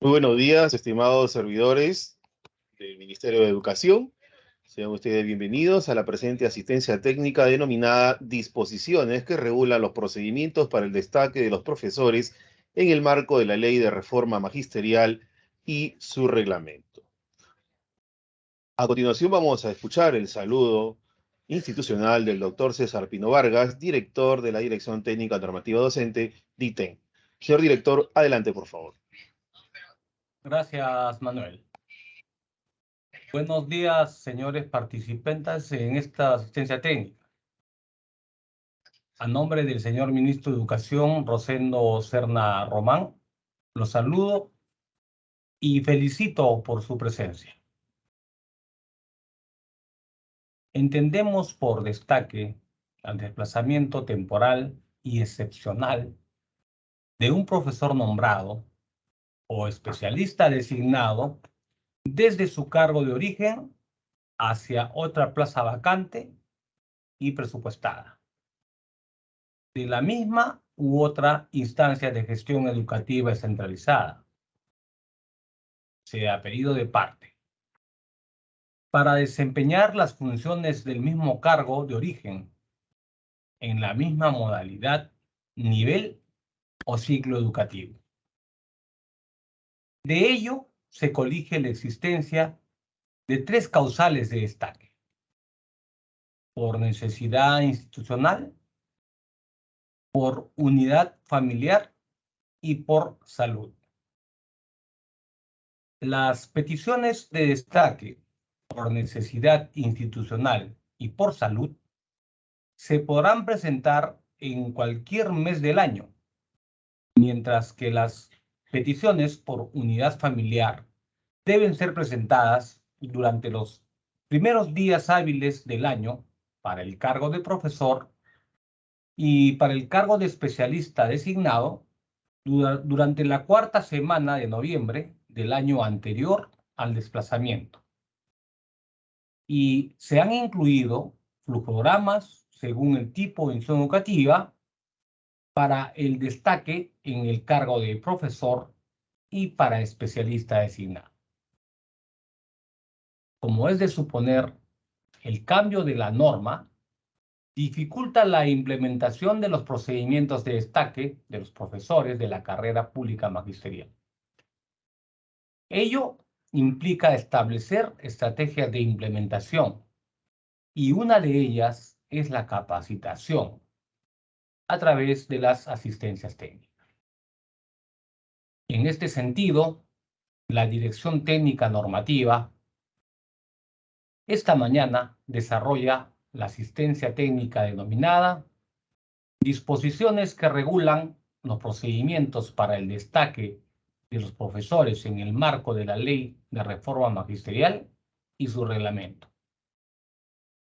Muy buenos días, estimados servidores del Ministerio de Educación. Sean ustedes bienvenidos a la presente asistencia técnica denominada Disposiciones que regulan los procedimientos para el destaque de los profesores en el marco de la Ley de Reforma Magisterial y su reglamento. A continuación vamos a escuchar el saludo institucional del doctor César Pino Vargas, director de la Dirección Técnica Normativa Docente, DITEN. Señor director, adelante, por favor. Gracias, Manuel. Buenos días, señores participantes en esta asistencia técnica. A nombre del señor Ministro de Educación, Rosendo Serna Román, los saludo y felicito por su presencia. Entendemos por destaque al desplazamiento temporal y excepcional de un profesor nombrado o especialista designado desde su cargo de origen hacia otra plaza vacante y presupuestada de la misma u otra instancia de gestión educativa descentralizada, sea pedido de parte, para desempeñar las funciones del mismo cargo de origen en la misma modalidad, nivel o ciclo educativo. De ello se colige la existencia de tres causales de destaque: por necesidad institucional, por unidad familiar y por salud. Las peticiones de destaque por necesidad institucional y por salud se podrán presentar en cualquier mes del año, mientras que las peticiones por unidad familiar deben ser presentadas durante los primeros días hábiles del año para el cargo de profesor y para el cargo de especialista designado durante la cuarta semana de noviembre del año anterior al desplazamiento. Y se han incluido flujogramas según el tipo de institución educativa para el destaque en el cargo de profesor y para especialista designado. Como es de suponer, el cambio de la norma dificulta la implementación de los procedimientos de destaque de los profesores de la carrera pública magisterial. Ello implica establecer estrategias de implementación, y una de ellas es la capacitación a través de las asistencias técnicas. En este sentido, la Dirección Técnica Normativa esta mañana desarrolla la asistencia técnica denominada Disposiciones que regulan los procedimientos para el destaque de los profesores en el marco de la Ley de Reforma Magisterial y su reglamento,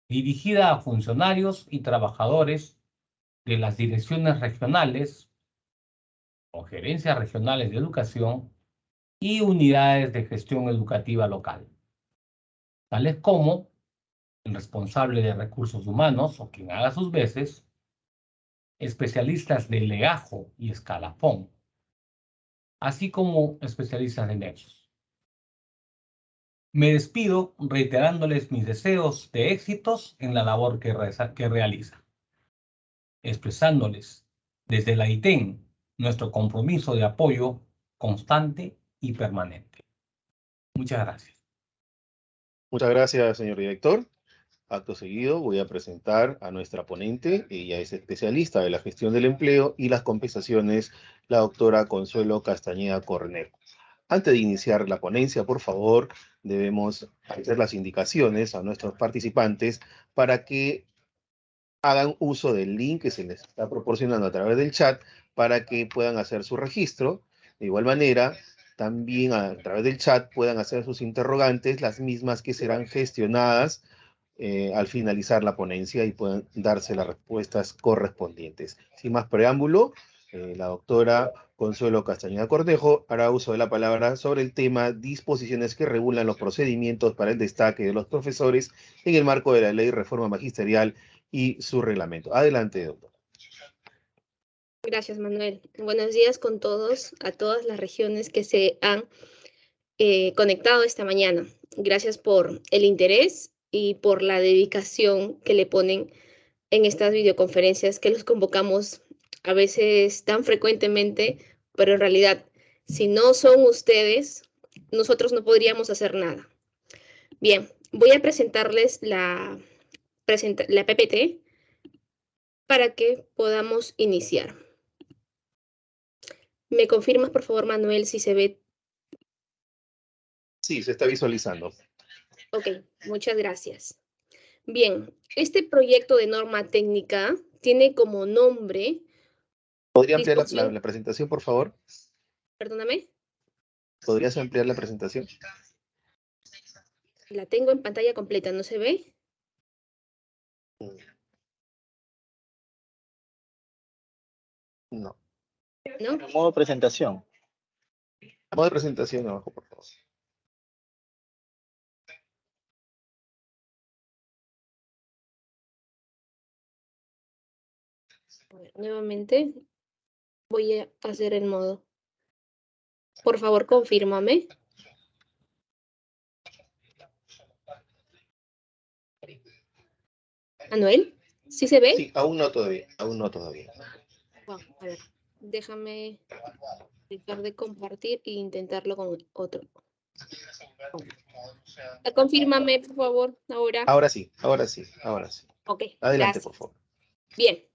dirigida a funcionarios y trabajadores de las direcciones regionales o gerencias regionales de educación y unidades de gestión educativa local, tales como el responsable de recursos humanos o quien haga sus veces, especialistas de legajo y escalafón, así como especialistas de nexos. Me despido reiterándoles mis deseos de éxitos en la labor que realizan, expresándoles desde la ITEN nuestro compromiso de apoyo constante y permanente. Muchas gracias. Muchas gracias, señor director. Acto seguido voy a presentar a nuestra ponente. Ella es especialista de la gestión del empleo y las compensaciones, la doctora Consuelo Castañeda Cornejo. Antes de iniciar la ponencia, por favor, debemos hacer las indicaciones a nuestros participantes para que hagan uso del link que se les está proporcionando a través del chat para que puedan hacer su registro. De igual manera, también a través del chat puedan hacer sus interrogantes, las mismas que serán gestionadas al finalizar la ponencia y puedan darse las respuestas correspondientes. Sin más preámbulo, la doctora Consuelo Castañeda Cornejo hará uso de la palabra sobre el tema disposiciones que regulan los procedimientos para el destaque de los profesores en el marco de la Ley de Reforma Magisterial y su reglamento. Adelante, doctor. Gracias, Manuel. Buenos días con todos, a todas las regiones que se han conectado esta mañana. Gracias por el interés y por la dedicación que le ponen en estas videoconferencias que los convocamos a veces tan frecuentemente, pero en realidad, si no son ustedes, nosotros no podríamos hacer nada. Bien, voy a presentarles la PPT para que podamos iniciar. ¿Me confirmas, por favor, Manuel, si se ve? Sí, se está visualizando. Ok, muchas gracias. Bien, este proyecto de norma técnica tiene como nombre... ¿Podría ampliar la presentación, por favor? Perdóname. ¿Podrías ampliar la presentación? La tengo en pantalla completa, ¿no se ve? No. ¿No? Modo presentación. Modo de presentación abajo, por favor. A ver, nuevamente voy a hacer el modo. Por favor, confírmame. Manuel, ¿sí se ve? Sí, aún no todavía, aún no todavía. Bueno, a ver, déjame dejar de compartir e intentarlo con otro. Confírmame, por favor, ahora. Ahora sí, ahora sí, ahora sí. Ok, Adelante, gracias. por favor. Bien,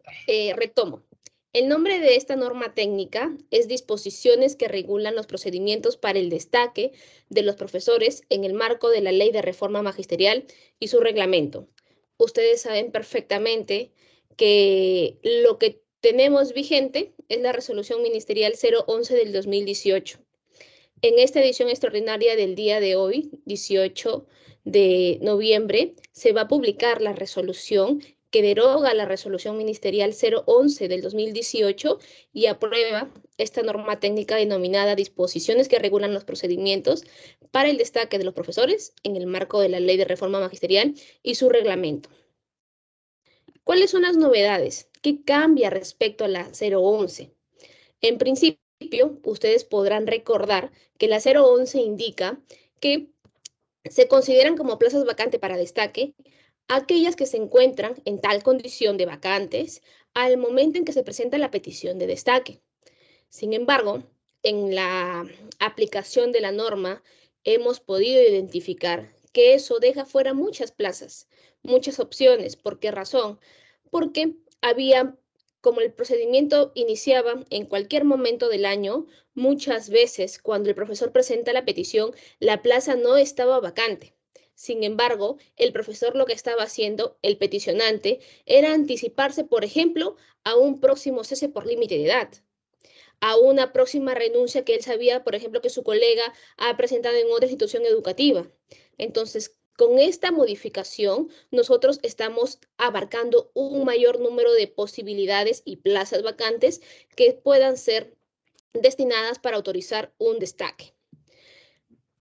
retomo. El nombre de esta norma técnica es Disposiciones que regulan los procedimientos para el destaque de los profesores en el marco de la Ley de Reforma Magisterial y su reglamento. Ustedes saben perfectamente que lo que tenemos vigente es la Resolución Ministerial 011 del 2018. En esta edición extraordinaria del día de hoy, 18 de noviembre, se va a publicar la resolución que deroga la Resolución Ministerial 011 del 2018 y aprueba esta norma técnica denominada Disposiciones que regulan los procedimientos para el destaque de los profesores en el marco de la Ley de Reforma Magisterial y su reglamento. ¿Cuáles son las novedades? ¿Qué cambia respecto a la 011? En principio, ustedes podrán recordar que la 011 indica que se consideran como plazas vacantes para destaque aquellas que se encuentran en tal condición de vacantes al momento en que se presenta la petición de destaque. Sin embargo, en la aplicación de la norma hemos podido identificar que eso deja fuera muchas plazas, muchas opciones. ¿Por qué razón? Porque había, como el procedimiento iniciaba en cualquier momento del año, muchas veces cuando el profesor presenta la petición, la plaza no estaba vacante. Sin embargo, el profesor lo que estaba haciendo, el peticionante, era anticiparse, por ejemplo, a un próximo cese por límite de edad, a una próxima renuncia que él sabía, por ejemplo, que su colega ha presentado en otra institución educativa. Entonces, con esta modificación, nosotros estamos abarcando un mayor número de posibilidades y plazas vacantes que puedan ser destinadas para autorizar un destaque.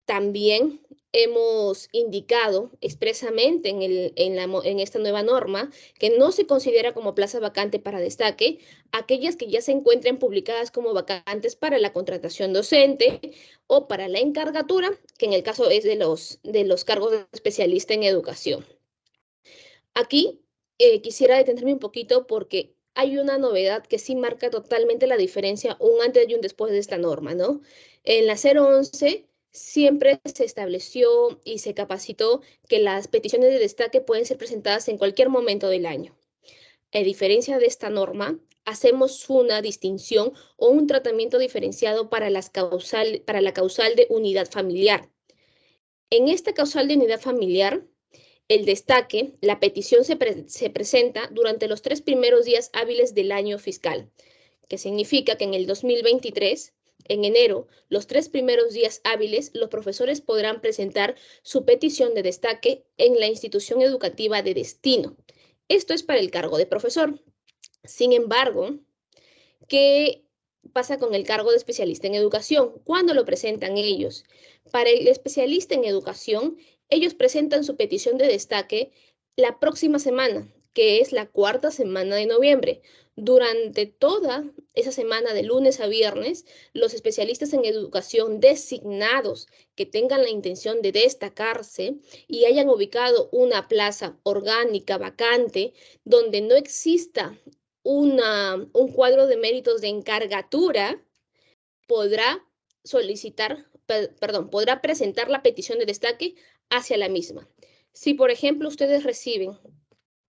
También hemos indicado expresamente en esta nueva norma que no se considera como plaza vacante para destaque aquellas que ya se encuentren publicadas como vacantes para la contratación docente o para la encargatura, que en el caso es de los cargos de especialista en educación. Aquí quisiera detenerme un poquito porque hay una novedad que sí marca totalmente la diferencia, un antes y un después de esta norma, ¿no? En la 011 siempre se estableció y se capacitó que las peticiones de destaque pueden ser presentadas en cualquier momento del año. A diferencia de esta norma, hacemos una distinción o un tratamiento diferenciado para la causal de unidad familiar. En esta causal de unidad familiar, el destaque, la petición se presenta durante los 3 primeros días hábiles del año fiscal, que significa que en el 2023, en enero, los 3 primeros días hábiles, los profesores podrán presentar su petición de destaque en la institución educativa de destino. Esto es para el cargo de profesor. Sin embargo, ¿qué pasa con el cargo de especialista en educación? ¿Cuándo lo presentan ellos? Para el especialista en educación, ellos presentan su petición de destaque la próxima semana, que es la cuarta semana de noviembre. Durante toda esa semana, de lunes a viernes, los especialistas en educación designados que tengan la intención de destacarse y hayan ubicado una plaza orgánica vacante donde no exista un cuadro de méritos de encargatura, podrá podrá presentar la petición de destaque hacia la misma. Si, por ejemplo, ustedes reciben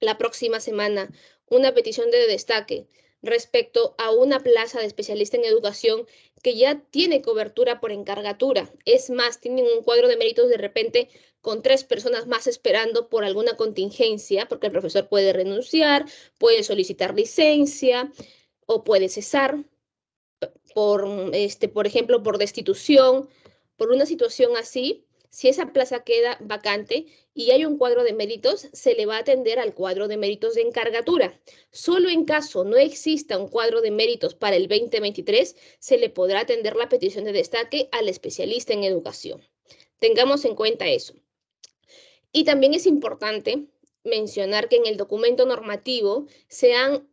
la próxima semana una petición de destaque respecto a una plaza de especialista en educación que ya tiene cobertura por encargatura, es más, tienen un cuadro de méritos de repente con 3 personas más esperando por alguna contingencia, porque el profesor puede renunciar, puede solicitar licencia o puede cesar por ejemplo, por destitución, por una situación así. Si esa plaza queda vacante y hay un cuadro de méritos, se le va a atender al cuadro de méritos de encargatura. Solo en caso no exista un cuadro de méritos para el 2023, se le podrá atender la petición de destaque al especialista en educación. Tengamos en cuenta eso. Y también es importante mencionar que en el documento normativo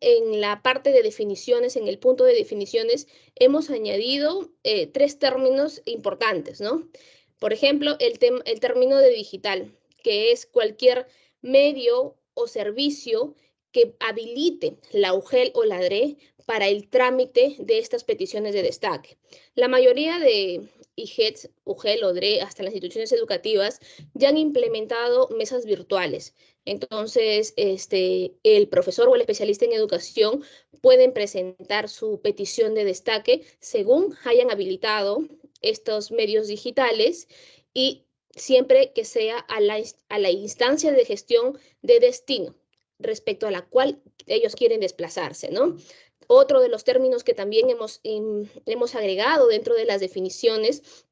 en la parte de definiciones, en el punto de definiciones, hemos añadido 3 términos importantes, ¿no? Por ejemplo, el término de digital, que es cualquier medio o servicio que habilite la UGEL o la DRE para el trámite de estas peticiones de destaque. La mayoría de IGETs, UGEL o DRE, hasta las instituciones educativas, ya han implementado mesas virtuales. Entonces, el profesor o el especialista en educación pueden presentar su petición de destaque según hayan habilitado estos medios digitales y siempre que sea a la instancia de gestión de destino respecto a la cual ellos quieren desplazarse, ¿no? Otro de los términos que también hemos agregado dentro de las definiciones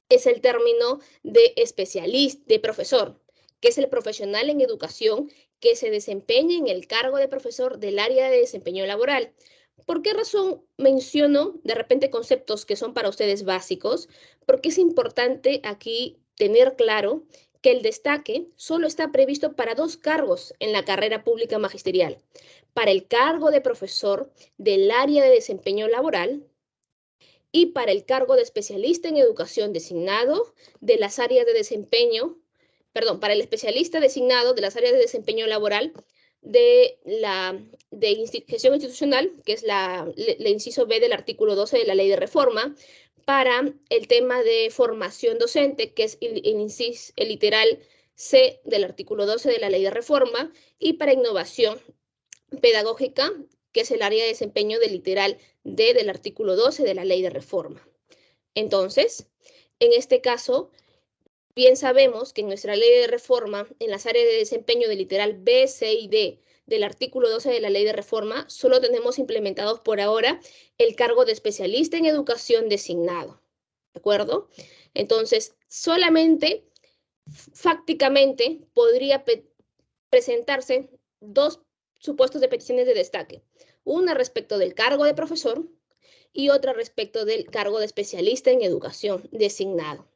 es el término de especialista, de profesor, que es el profesional en educación que se desempeña en el cargo de profesor del área de desempeño laboral. ¿Por qué razón menciono de repente conceptos que son para ustedes básicos? Porque es importante aquí tener claro que el destaque solo está previsto para 2 cargos en la carrera pública magisterial: para el cargo de profesor del área de desempeño laboral y para el cargo de especialista en educación designado de las áreas de desempeño, para el especialista designado de las áreas de desempeño laboral de gestión institucional, que es el inciso B del artículo 12 de la Ley de Reforma, para el tema de formación docente, que es el literal C del artículo 12 de la Ley de Reforma, y para innovación pedagógica, que es el área de desempeño del literal D del artículo 12 de la Ley de Reforma. Entonces, en este caso, bien sabemos que en nuestra Ley de Reforma, en las áreas de desempeño del literal B, C y D del artículo 12 de la Ley de Reforma, solo tenemos implementados por ahora el cargo de especialista en educación designado, ¿de acuerdo? Entonces, solamente, fácticamente, podría presentarse 2 supuestos de peticiones de destaque. Una respecto del cargo de profesor y otra respecto del cargo de especialista en educación designado.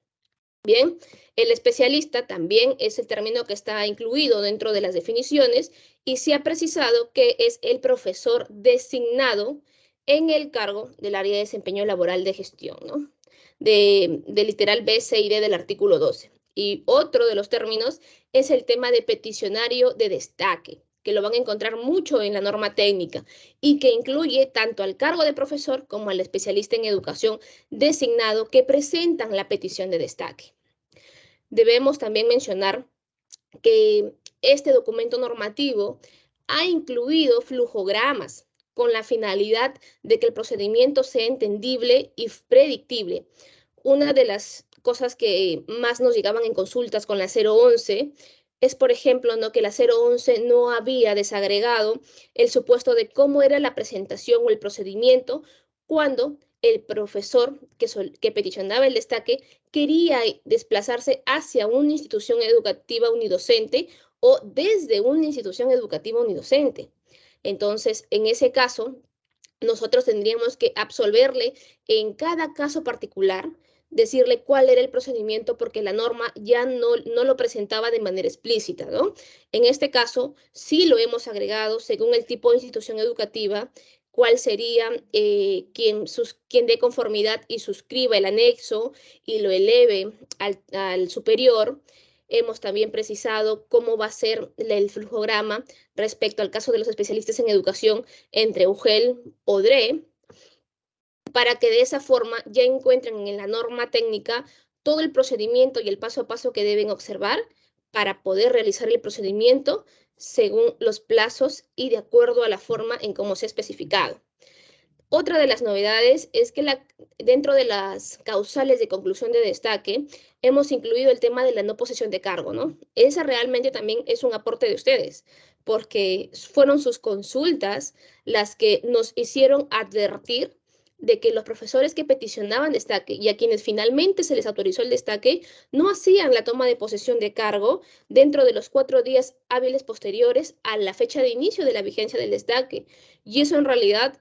Bien, el especialista también es el término que está incluido dentro de las definiciones y se ha precisado que es el profesor designado en el cargo del área de desempeño laboral de gestión, ¿no? De literal B, C y D del artículo 12. Y otro de los términos es el tema de peticionario de destaque, que lo van a encontrar mucho en la norma técnica y que incluye tanto al cargo de profesor como al especialista en educación designado que presentan la petición de destaque. Debemos también mencionar que este documento normativo ha incluido flujogramas con la finalidad de que el procedimiento sea entendible y predictible. Una de las cosas que más nos llegaban en consultas con la 011 es, por ejemplo, ¿no?, que la 011 no había desagregado el supuesto de cómo era la presentación o el procedimiento cuando el profesor que peticionaba el destaque quería desplazarse hacia una institución educativa unidocente o desde una institución educativa unidocente. Entonces, en ese caso, nosotros tendríamos que absolverle en cada caso particular decirle cuál era el procedimiento porque la norma ya no lo presentaba de manera explícita, ¿no? En este caso, sí lo hemos agregado según el tipo de institución educativa, cuál sería quien dé conformidad y suscriba el anexo y lo eleve al superior. Hemos también precisado cómo va a ser el flujograma respecto al caso de los especialistas en educación entre UGEL o DRE, para que de esa forma ya encuentren en la norma técnica todo el procedimiento y el paso a paso que deben observar para poder realizar el procedimiento según los plazos y de acuerdo a la forma en cómo se ha especificado. Otra de las novedades es que dentro de las causales de conclusión de destaque hemos incluido el tema de la no posesión de cargo, ¿no? Esa realmente también es un aporte de ustedes, porque fueron sus consultas las que nos hicieron advertir de que los profesores que peticionaban destaque y a quienes finalmente se les autorizó el destaque no hacían la toma de posesión de cargo dentro de los 4 días hábiles posteriores a la fecha de inicio de la vigencia del destaque. Y eso en realidad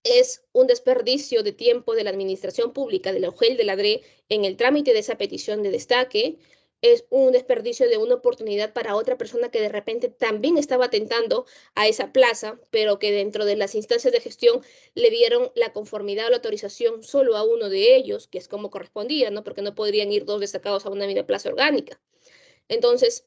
es un desperdicio de tiempo de la administración pública, de la UGEL, de la DRE, en el trámite de esa petición de destaque. Es un desperdicio de una oportunidad para otra persona que de repente también estaba atentando a esa plaza, pero que dentro de las instancias de gestión le dieron la conformidad o la autorización solo a uno de ellos, que es como correspondía, ¿no? Porque no podrían ir 2 destacados a una misma plaza orgánica. Entonces,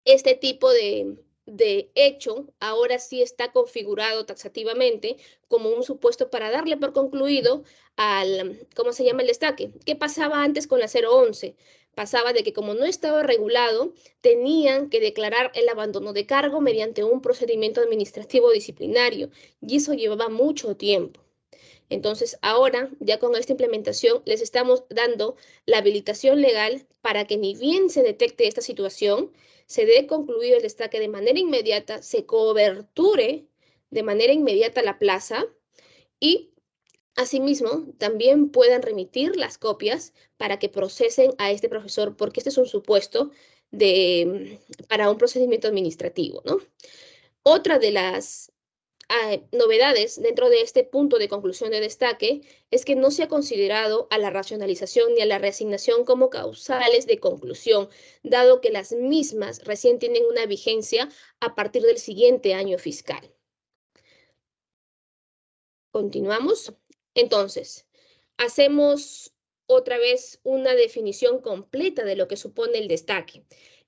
este tipo de hecho ahora sí está configurado taxativamente como un supuesto para darle por concluido ¿cómo se llama? El destaque. ¿Qué pasaba antes con la 011? Pasaba de que como no estaba regulado, tenían que declarar el abandono de cargo mediante un procedimiento administrativo disciplinario, y eso llevaba mucho tiempo. Entonces, ahora, ya con esta implementación, les estamos dando la habilitación legal para que ni bien se detecte esta situación, se dé concluido el destaque de manera inmediata, se coberture de manera inmediata la plaza y, asimismo, también puedan remitir las copias para que procesen a este profesor, porque este es un supuesto para un procedimiento administrativo, ¿no? Otra de las novedades dentro de este punto de conclusión de destaque es que no se ha considerado a la racionalización ni a la reasignación como causales de conclusión, dado que las mismas recién tienen una vigencia a partir del siguiente año fiscal. Continuamos. Entonces, hacemos otra vez una definición completa de lo que supone el destaque.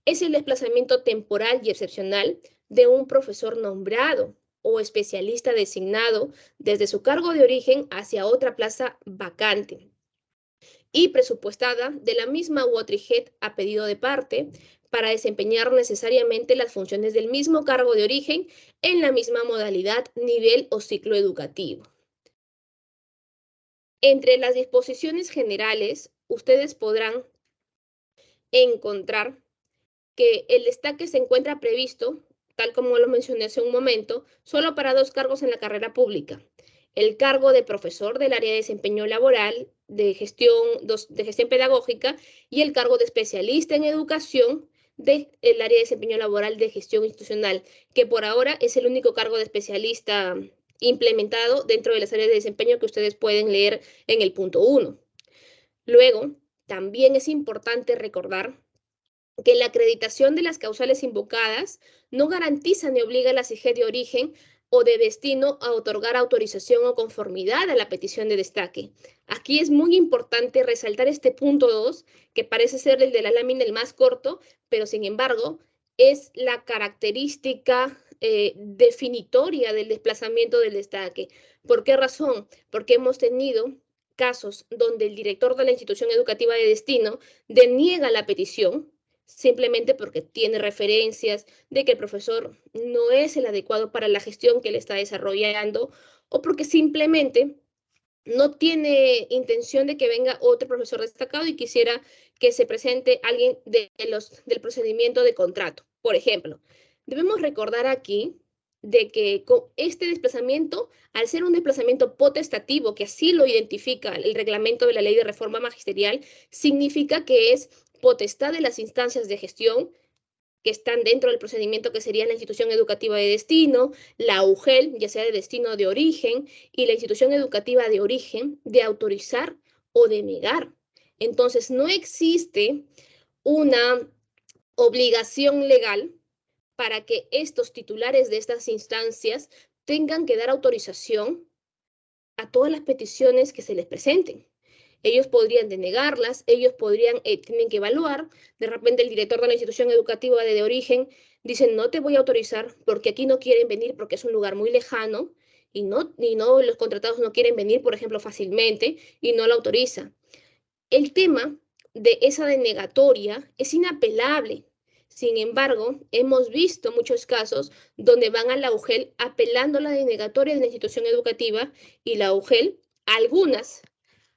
Es el desplazamiento temporal y excepcional de un profesor nombrado o especialista designado desde su cargo de origen hacia otra plaza vacante y presupuestada de la misma UOTRIGET a pedido de parte para desempeñar necesariamente las funciones del mismo cargo de origen en la misma modalidad, nivel o ciclo educativo. Entre las disposiciones generales, ustedes podrán encontrar que el destaque se encuentra previsto, tal como lo mencioné hace un momento, solo para 2 cargos en la carrera pública. El cargo de profesor del área de desempeño laboral, de gestión pedagógica, y el cargo de especialista en educación del área de desempeño laboral de gestión institucional, que por ahora es el único cargo de especialista implementado dentro de las áreas de desempeño que ustedes pueden leer en el punto 1. Luego, también es importante recordar que la acreditación de las causales invocadas no garantiza ni obliga a la CIGED de origen o de destino a otorgar autorización o conformidad a la petición de destaque. Aquí es muy importante resaltar este punto 2, que parece ser el de la lámina el más corto, pero sin embargo es la característica definitoria del desplazamiento del destaque. ¿Por qué razón? Porque hemos tenido casos donde el director de la institución educativa de destino deniega la petición, simplemente porque tiene referencias de que el profesor no es el adecuado para la gestión que él está desarrollando, o porque simplemente no tiene intención de que venga otro profesor destacado y quisiera que se presente alguien del procedimiento de contrato. Por ejemplo, debemos recordar aquí de que con este desplazamiento, al ser un desplazamiento potestativo, que así lo identifica el reglamento de la Ley de Reforma Magisterial, significa que es potestad de las instancias de gestión que están dentro del procedimiento que sería la institución educativa de destino, la UGEL, ya sea de destino de origen, y la institución educativa de origen, de autorizar o de negar Entonces, no existe una obligación legal para que estos titulares de estas instancias tengan que dar autorización a todas las peticiones que se les presenten. Ellos podrían denegarlas, ellos tienen que evaluar. De repente el director de la institución educativa de origen dice, no te voy a autorizar porque aquí no quieren venir porque es un lugar muy lejano y no los contratados no quieren venir, por ejemplo, fácilmente y no lo autoriza. El tema de esa denegatoria es inapelable. Sin embargo, hemos visto muchos casos donde van a la UGEL apelando a la denegatoria de la institución educativa y la UGEL, algunas,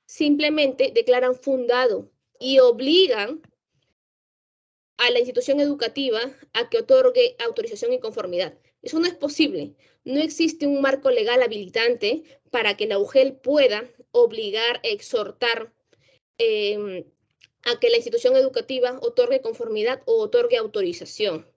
simplemente declaran fundado y obligan a la institución educativa a que otorgue autorización y conformidad. Eso no es posible. No existe un marco legal habilitante para que la UGEL pueda obligar, exhortar a que la institución educativa otorgue conformidad o otorgue autorización.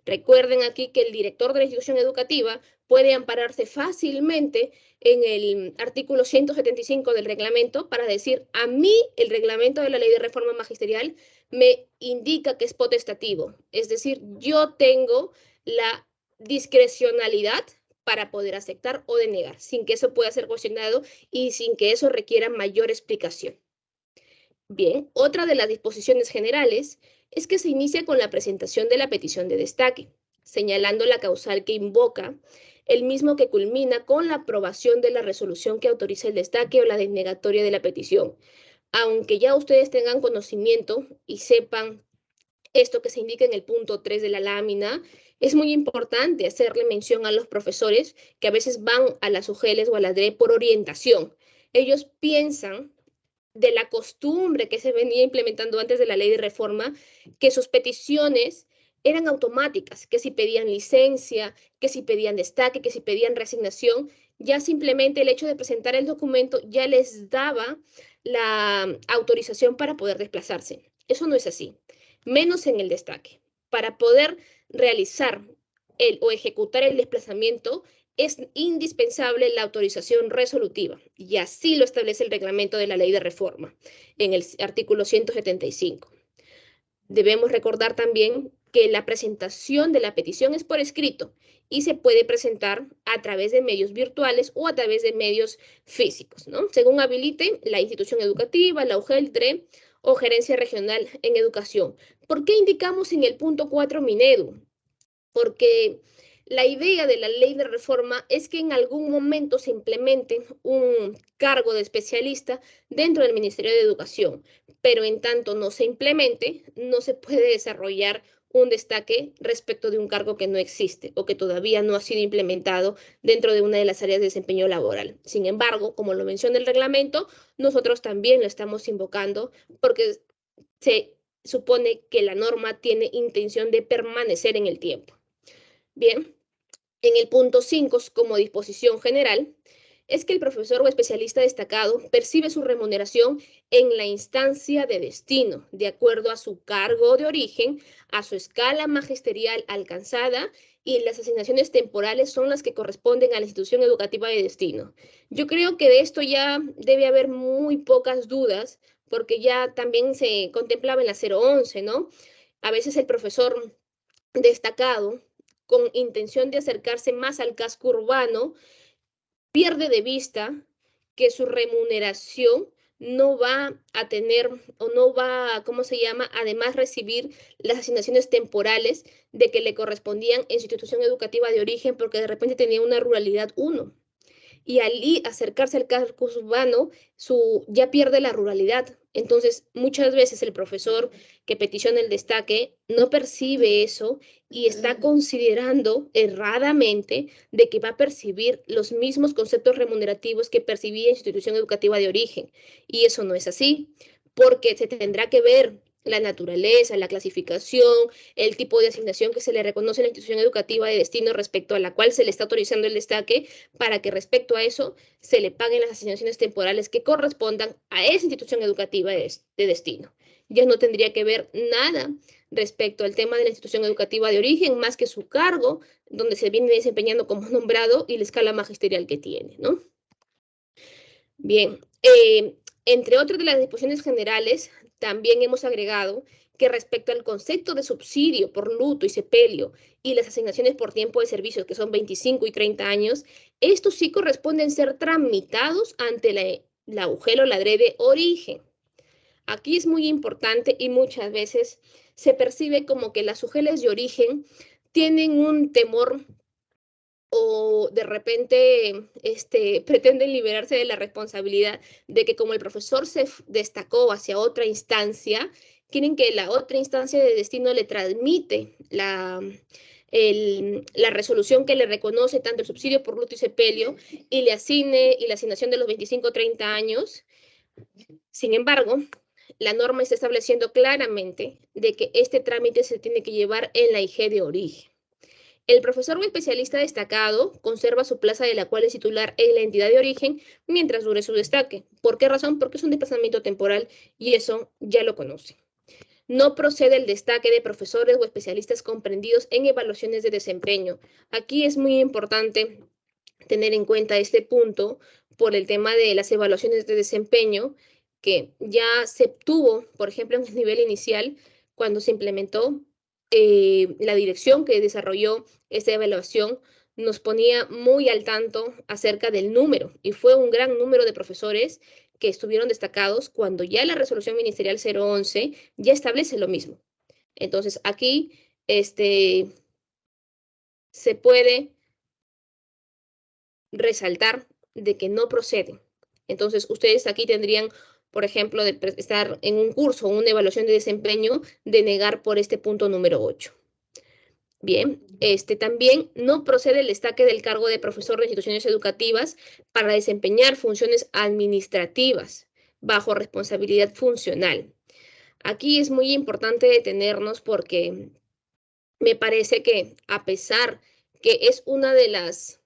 Recuerden aquí que el director de la institución educativa puede ampararse fácilmente en el artículo 175 del reglamento para decir, a mí el reglamento de la ley de reforma magisterial me indica que es potestativo. Es decir, yo tengo la discrecionalidad para poder aceptar o denegar, sin que eso pueda ser cuestionado y sin que eso requiera mayor explicación. Bien, otra de las disposiciones generales es que se inicia con la presentación de la petición de destaque, señalando la causal que invoca, el mismo que culmina con la aprobación de la resolución que autoriza el destaque o la denegatoria de la petición. Aunque ya ustedes tengan conocimiento y sepan esto que se indica en el punto 3 de la lámina, es muy importante hacerle mención a los profesores que a veces van a las UGELs o a la DRE por orientación. Ellos piensan de la costumbre que se venía implementando antes de la ley de reforma, que sus peticiones eran automáticas, que si pedían licencia, que si pedían destaque, que si pedían reasignación, ya simplemente el hecho de presentar el documento ya les daba la autorización para poder desplazarse. Eso no es así, menos en el destaque. Para poder realizar o ejecutar el desplazamiento, es indispensable la autorización resolutiva, y así lo establece el reglamento de la ley de reforma en el artículo 175. Debemos recordar también que la presentación de la petición es por escrito y se puede presentar a través de medios virtuales o a través de medios físicos, ¿no? Según habilite la institución educativa, la UGEL, DRE o Gerencia Regional en Educación. ¿Por qué indicamos en el punto 4 Minedu? Porque la idea de la ley de reforma es que en algún momento se implemente un cargo de especialista dentro del Ministerio de Educación, pero en tanto no se implemente, no se puede desarrollar un destaque respecto de un cargo que no existe o que todavía no ha sido implementado dentro de una de las áreas de desempeño laboral. Sin embargo, como lo menciona el reglamento, nosotros también lo estamos invocando porque se supone que la norma tiene intención de permanecer en el tiempo. Bien, en el punto 5, como disposición general, es que el profesor o especialista destacado percibe su remuneración en la instancia de destino, de acuerdo a su cargo de origen, a su escala magisterial alcanzada, y las asignaciones temporales son las que corresponden a la institución educativa de destino. Yo creo que de esto ya debe haber muy pocas dudas, porque ya también se contemplaba en la 011, ¿no? A veces el profesor destacado, con intención de acercarse más al casco urbano, pierde de vista que su remuneración no va a tener o no va, ¿cómo se llama? Además recibir las asignaciones temporales de que le correspondían en su institución educativa de origen porque de repente tenía una ruralidad 1. Y al acercarse al casco urbano, ya pierde la ruralidad. Entonces, muchas veces el profesor que peticiona el destaque no percibe eso y está considerando erradamente de que va a percibir los mismos conceptos remunerativos que percibía en su institución educativa de origen. Y eso no es así, porque se tendrá que ver la naturaleza, la clasificación, el tipo de asignación que se le reconoce a la institución educativa de destino respecto a la cual se le está autorizando el destaque, para que respecto a eso se le paguen las asignaciones temporales que correspondan a esa institución educativa de destino. Ya no tendría que ver nada respecto al tema de la institución educativa de origen, más que su cargo, donde se viene desempeñando como nombrado y la escala magisterial que tiene, ¿no? Bien, Entre otras de las disposiciones generales, también hemos agregado que respecto al concepto de subsidio por luto y sepelio y las asignaciones por tiempo de servicios, que son 25 y 30 años, estos sí corresponden ser tramitados ante la UGEL o la DRE de origen. Aquí es muy importante y muchas veces se percibe como que las UGELes de origen tienen un temor o de repente pretenden liberarse de la responsabilidad de que como el profesor se destacó hacia otra instancia, quieren que la otra instancia de destino le transmite la resolución que le reconoce tanto el subsidio por luto y sepelio y le asigne y la asignación de los 25 o 30 años. Sin embargo, la norma está estableciendo claramente de que este trámite se tiene que llevar en la IG de origen. El profesor o especialista destacado conserva su plaza de la cual es titular en la entidad de origen mientras dure su destaque. ¿Por qué razón? Porque es un desplazamiento temporal y eso ya lo conoce. No procede el destaque de profesores o especialistas comprendidos en evaluaciones de desempeño. Aquí es muy importante tener en cuenta este punto por el tema de las evaluaciones de desempeño que ya se tuvo, por ejemplo, en el nivel inicial, cuando se implementó la dirección que desarrolló esta evaluación nos ponía muy al tanto acerca del número y fue un gran número de profesores que estuvieron destacados cuando ya la resolución ministerial 011 ya establece lo mismo. Entonces aquí se puede resaltar de que no procede. Entonces ustedes aquí tendrían, por ejemplo, de estar en un curso o una evaluación de desempeño, de negar por este punto número 8. Bien, también no procede el destaque del cargo de profesor de instituciones educativas para desempeñar funciones administrativas bajo responsabilidad funcional. Aquí es muy importante detenernos porque me parece que a pesar que es una de las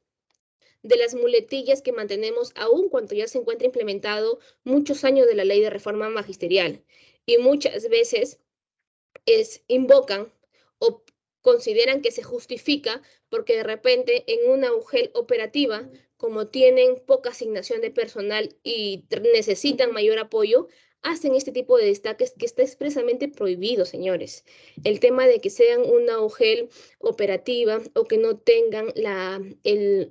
muletillas que mantenemos aún cuando ya se encuentra implementado muchos años de la ley de reforma magisterial y muchas veces invocan o consideran que se justifica porque de repente en una UGEL operativa, como tienen poca asignación de personal y necesitan mayor apoyo, hacen este tipo de destaques que está expresamente prohibido, señores. El tema de que sean una UGEL operativa o que no tengan el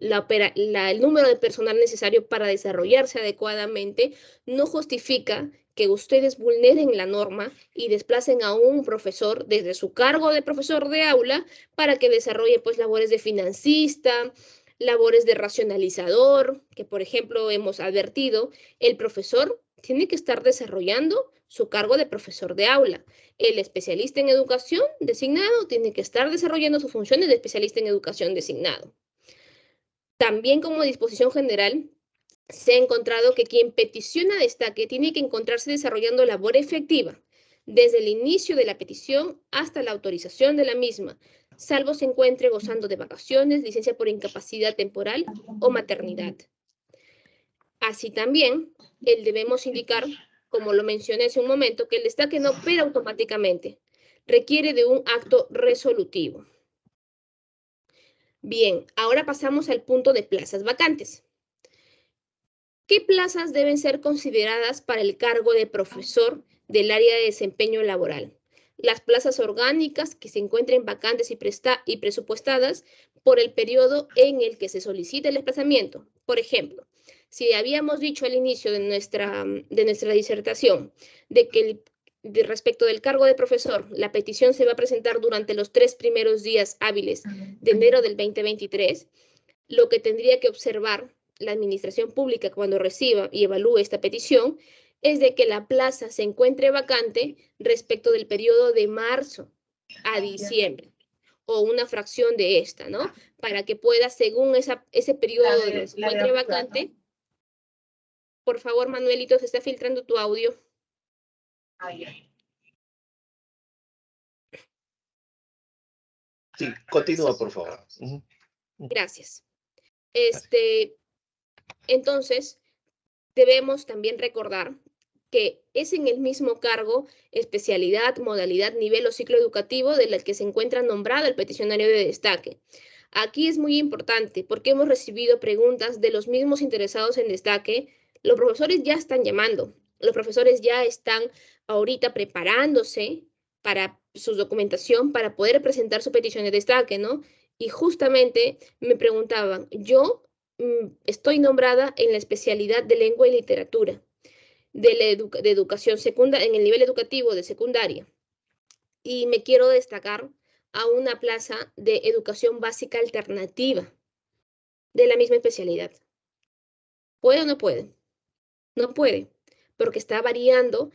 número de personal necesario para desarrollarse adecuadamente, no justifica que ustedes vulneren la norma y desplacen a un profesor desde su cargo de profesor de aula para que desarrolle pues labores de financista, labores de racionalizador, que por ejemplo hemos advertido, el profesor tiene que estar desarrollando su cargo de profesor de aula. El especialista en educación designado tiene que estar desarrollando sus funciones de especialista en educación designado. También como disposición general, se ha encontrado que quien peticiona destaque tiene que encontrarse desarrollando labor efectiva desde el inicio de la petición hasta la autorización de la misma, salvo se encuentre gozando de vacaciones, licencia por incapacidad temporal o maternidad. Así también, debemos indicar, como lo mencioné hace un momento, que el destaque no opera automáticamente, requiere de un acto resolutivo. Bien, ahora pasamos al punto de plazas vacantes. ¿Qué plazas deben ser consideradas para el cargo de profesor del área de desempeño laboral? Las plazas orgánicas que se encuentren vacantes y presupuestadas por el periodo en el que se solicita el desplazamiento. Por ejemplo, si habíamos dicho al inicio de nuestra disertación de que respecto del cargo de profesor, la petición se va a presentar durante los 3 primeros días hábiles de enero del 2023, lo que tendría que observar la administración pública cuando reciba y evalúe esta petición es de que la plaza se encuentre vacante respecto del periodo de marzo a diciembre o una fracción de esta, ¿no? Para que pueda, según ese periodo de se encuentre vacante. Por favor, Manuelito, se está filtrando tu audio. Sí, continúa, por favor. Gracias. Entonces, debemos también recordar que es en el mismo cargo, especialidad, modalidad, nivel o ciclo educativo de la que se encuentra nombrado el peticionario de destaque. Aquí es muy importante porque hemos recibido preguntas de los mismos interesados en destaque. Los profesores ya están llamando Los profesores ya están ahorita preparándose para su documentación para poder presentar su petición de destaque, ¿no? Y justamente me preguntaban, yo estoy nombrada en la especialidad de lengua y literatura de educación secundaria, en el nivel educativo de secundaria, y me quiero destacar a una plaza de educación básica alternativa de la misma especialidad. ¿Puede o no puede? No puede, porque está variando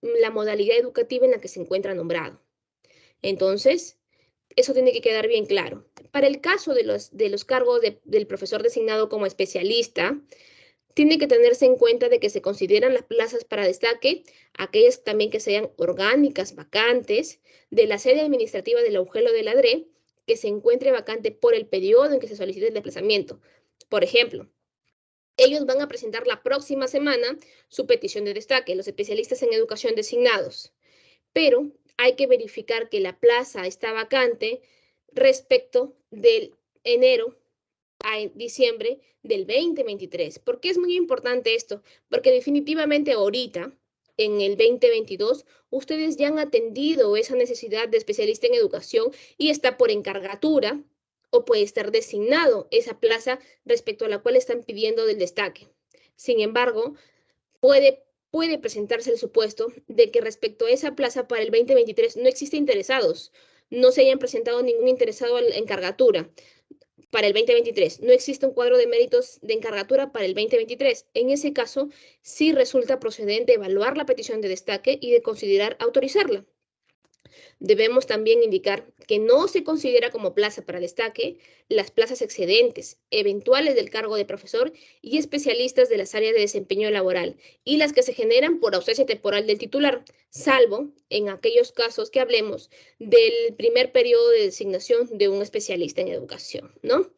la modalidad educativa en la que se encuentra nombrado. Entonces, eso tiene que quedar bien claro. Para el caso de los cargos del profesor designado como especialista, tiene que tenerse en cuenta de que se consideran las plazas para destaque, aquellas también que sean orgánicas, vacantes, de la sede administrativa del Agujelo de la DRE, que se encuentre vacante por el periodo en que se solicite el desplazamiento. Por ejemplo, ellos van a presentar la próxima semana su petición de destaque, los especialistas en educación designados, pero hay que verificar que la plaza está vacante respecto del enero a diciembre del 2023. ¿Por qué es muy importante esto? Porque definitivamente ahorita, en el 2022, ustedes ya han atendido esa necesidad de especialista en educación y está por encargatura o puede estar designado esa plaza respecto a la cual están pidiendo del destaque. Sin embargo, puede presentarse el supuesto de que respecto a esa plaza para el 2023 no existe interesados, no se hayan presentado ningún interesado en encargatura para el 2023, no existe un cuadro de méritos de encargatura para el 2023. En ese caso, sí resulta procedente evaluar la petición de destaque y de considerar autorizarla. Debemos también indicar que no se considera como plaza para destaque las plazas excedentes, eventuales del cargo de profesor y especialistas de las áreas de desempeño laboral y las que se generan por ausencia temporal del titular, salvo en aquellos casos que hablemos del primer periodo de designación de un especialista en educación, ¿no?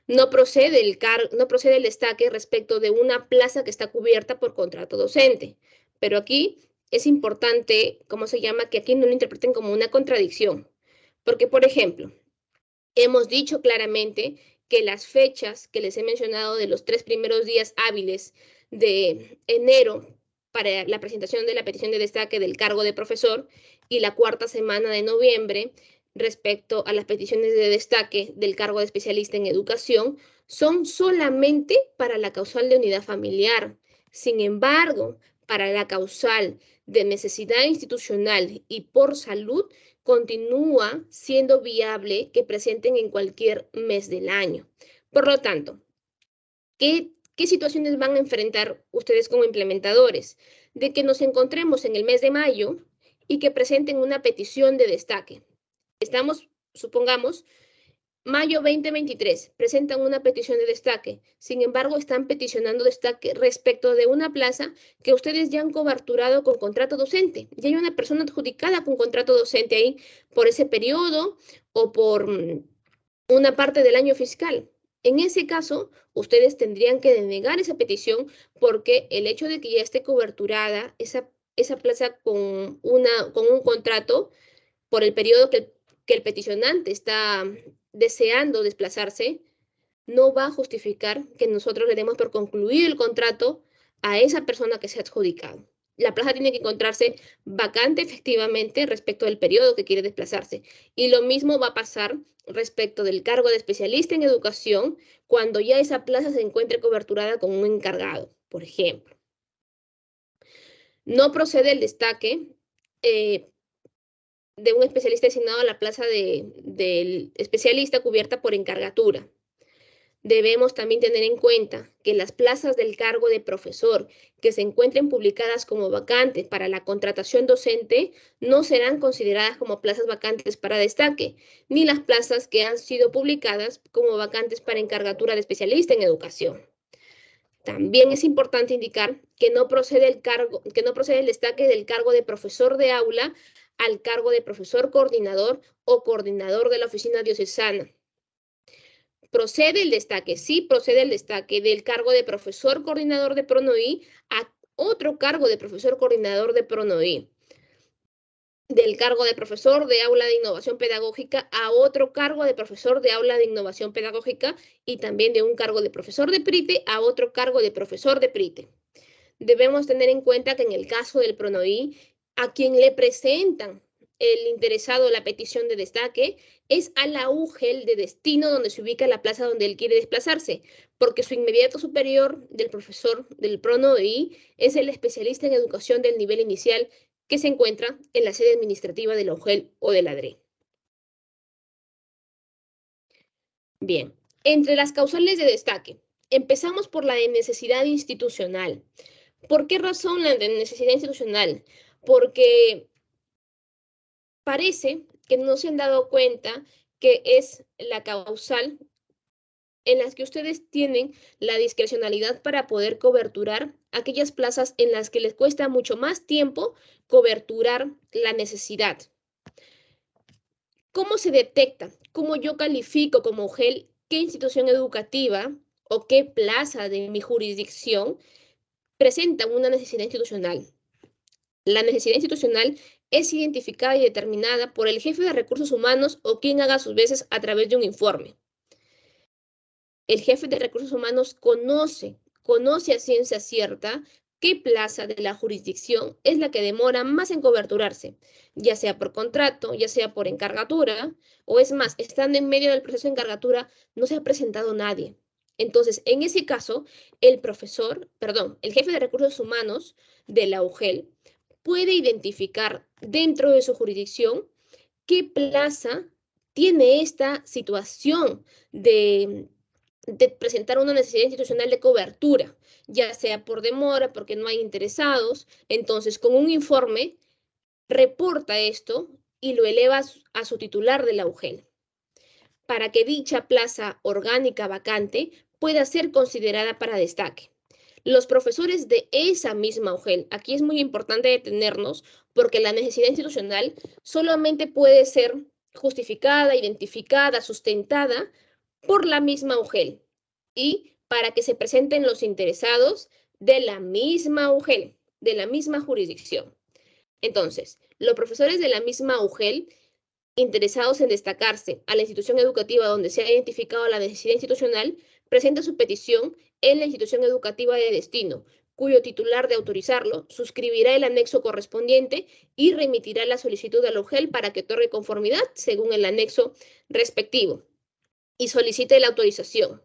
No procede el destaque respecto de una plaza que está cubierta por contrato docente, pero aquí es importante, ¿cómo se llama? Que aquí no lo interpreten como una contradicción. Porque, por ejemplo, hemos dicho claramente que las fechas que les he mencionado de los 3 primeros días hábiles de enero para la presentación de la petición de destaque del cargo de profesor y la 4ª semana de noviembre respecto a las peticiones de destaque del cargo de especialista en educación son solamente para la causal de unidad familiar. Sin embargo, para la causal de necesidad institucional y por salud, continúa siendo viable que presenten en cualquier mes del año. Por lo tanto, ¿qué situaciones van a enfrentar ustedes como implementadores? De que nos encontremos en el mes de mayo y que presenten una petición de destaque. Estamos, supongamos, mayo 2023, presentan una petición de destaque. Sin embargo, están peticionando destaque respecto de una plaza que ustedes ya han coberturado con contrato docente. Ya hay una persona adjudicada con contrato docente ahí por ese periodo o por una parte del año fiscal. En ese caso, ustedes tendrían que denegar esa petición porque el hecho de que ya esté coberturada esa plaza con un contrato por el periodo que el peticionante está deseando desplazarse, no va a justificar que nosotros le demos por concluir el contrato a esa persona que se ha adjudicado. La plaza tiene que encontrarse vacante efectivamente respecto del periodo que quiere desplazarse. Y lo mismo va a pasar respecto del cargo de especialista en educación cuando ya esa plaza se encuentre coberturada con un encargado, por ejemplo. No procede el destaque de un especialista designado a la plaza del especialista cubierta por encargatura. Debemos también tener en cuenta que las plazas del cargo de profesor que se encuentren publicadas como vacantes para la contratación docente no serán consideradas como plazas vacantes para destaque, ni las plazas que han sido publicadas como vacantes para encargatura de especialista en educación. También es importante indicar que no procede el destaque del cargo de profesor de aula al cargo de profesor coordinador o coordinador de la oficina diocesana. Procede el destaque, sí procede el destaque del cargo de profesor coordinador de PRONOI a otro cargo de profesor coordinador de PRONOI. Del cargo de profesor de aula de innovación pedagógica a otro cargo de profesor de aula de innovación pedagógica y también de un cargo de profesor de PRITE a otro cargo de profesor de PRITE. debemos tener en cuenta que en el caso del PRONOI, a quien le presentan el interesado la petición de destaque es a la UGEL de destino donde se ubica la plaza donde él quiere desplazarse, porque su inmediato superior del profesor del PRONOI es el especialista en educación del nivel inicial que se encuentra en la sede administrativa de la UGEL o de la DRE. Bien, entre las causales de destaque, empezamos por la de necesidad institucional. ¿Por qué razón la de necesidad institucional? Porque parece que no se han dado cuenta que es la causal en las que ustedes tienen la discrecionalidad para poder coberturar aquellas plazas en las que les cuesta mucho más tiempo coberturar la necesidad. ¿Cómo se detecta? ¿Cómo yo califico como UGEL qué institución educativa o qué plaza de mi jurisdicción presenta una necesidad institucional? La necesidad institucional es identificada y determinada por el jefe de recursos humanos o quien haga sus veces a través de un informe. El jefe de recursos humanos conoce a ciencia cierta qué plaza de la jurisdicción es la que demora más en coberturarse, ya sea por contrato, ya sea por encargatura, o es más, estando en medio del proceso de encargatura, no se ha presentado nadie. Entonces, en ese caso, el jefe de recursos humanos de la UGEL puede identificar dentro de su jurisdicción qué plaza tiene esta situación de presentar una necesidad institucional de cobertura, ya sea por demora, porque no hay interesados. Entonces, con un informe, reporta esto y lo eleva a su titular de la UGEL, para que dicha plaza orgánica vacante pueda ser considerada para destaque. Los profesores de esa misma UGEL, aquí es muy importante detenernos, porque la necesidad institucional solamente puede ser justificada, identificada, sustentada por la misma UGEL y para que se presenten los interesados de la misma UGEL, de la misma jurisdicción. Entonces, los profesores de la misma UGEL interesados en destacarse a la institución educativa donde se ha identificado la necesidad institucional, presentan su petición en la institución educativa de destino, cuyo titular de autorizarlo suscribirá el anexo correspondiente y remitirá la solicitud a la UGEL para que otorgue conformidad según el anexo respectivo y solicite la autorización.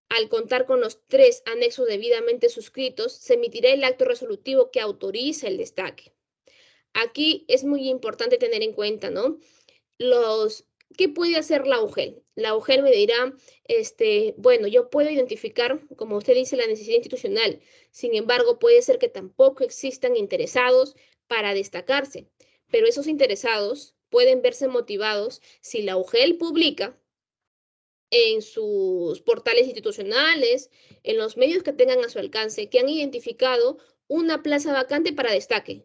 Al contar con los 3 anexos debidamente suscritos, se emitirá el acto resolutivo que autoriza el destaque. Aquí es muy importante tener en cuenta, ¿no? ¿Qué puede hacer la UGEL? La UGEL me dirá, bueno, yo puedo identificar, como usted dice, la necesidad institucional. Sin embargo, puede ser que tampoco existan interesados para destacarse, pero esos interesados pueden verse motivados si la UGEL publica en sus portales institucionales, en los medios que tengan a su alcance, que han identificado una plaza vacante para destaque.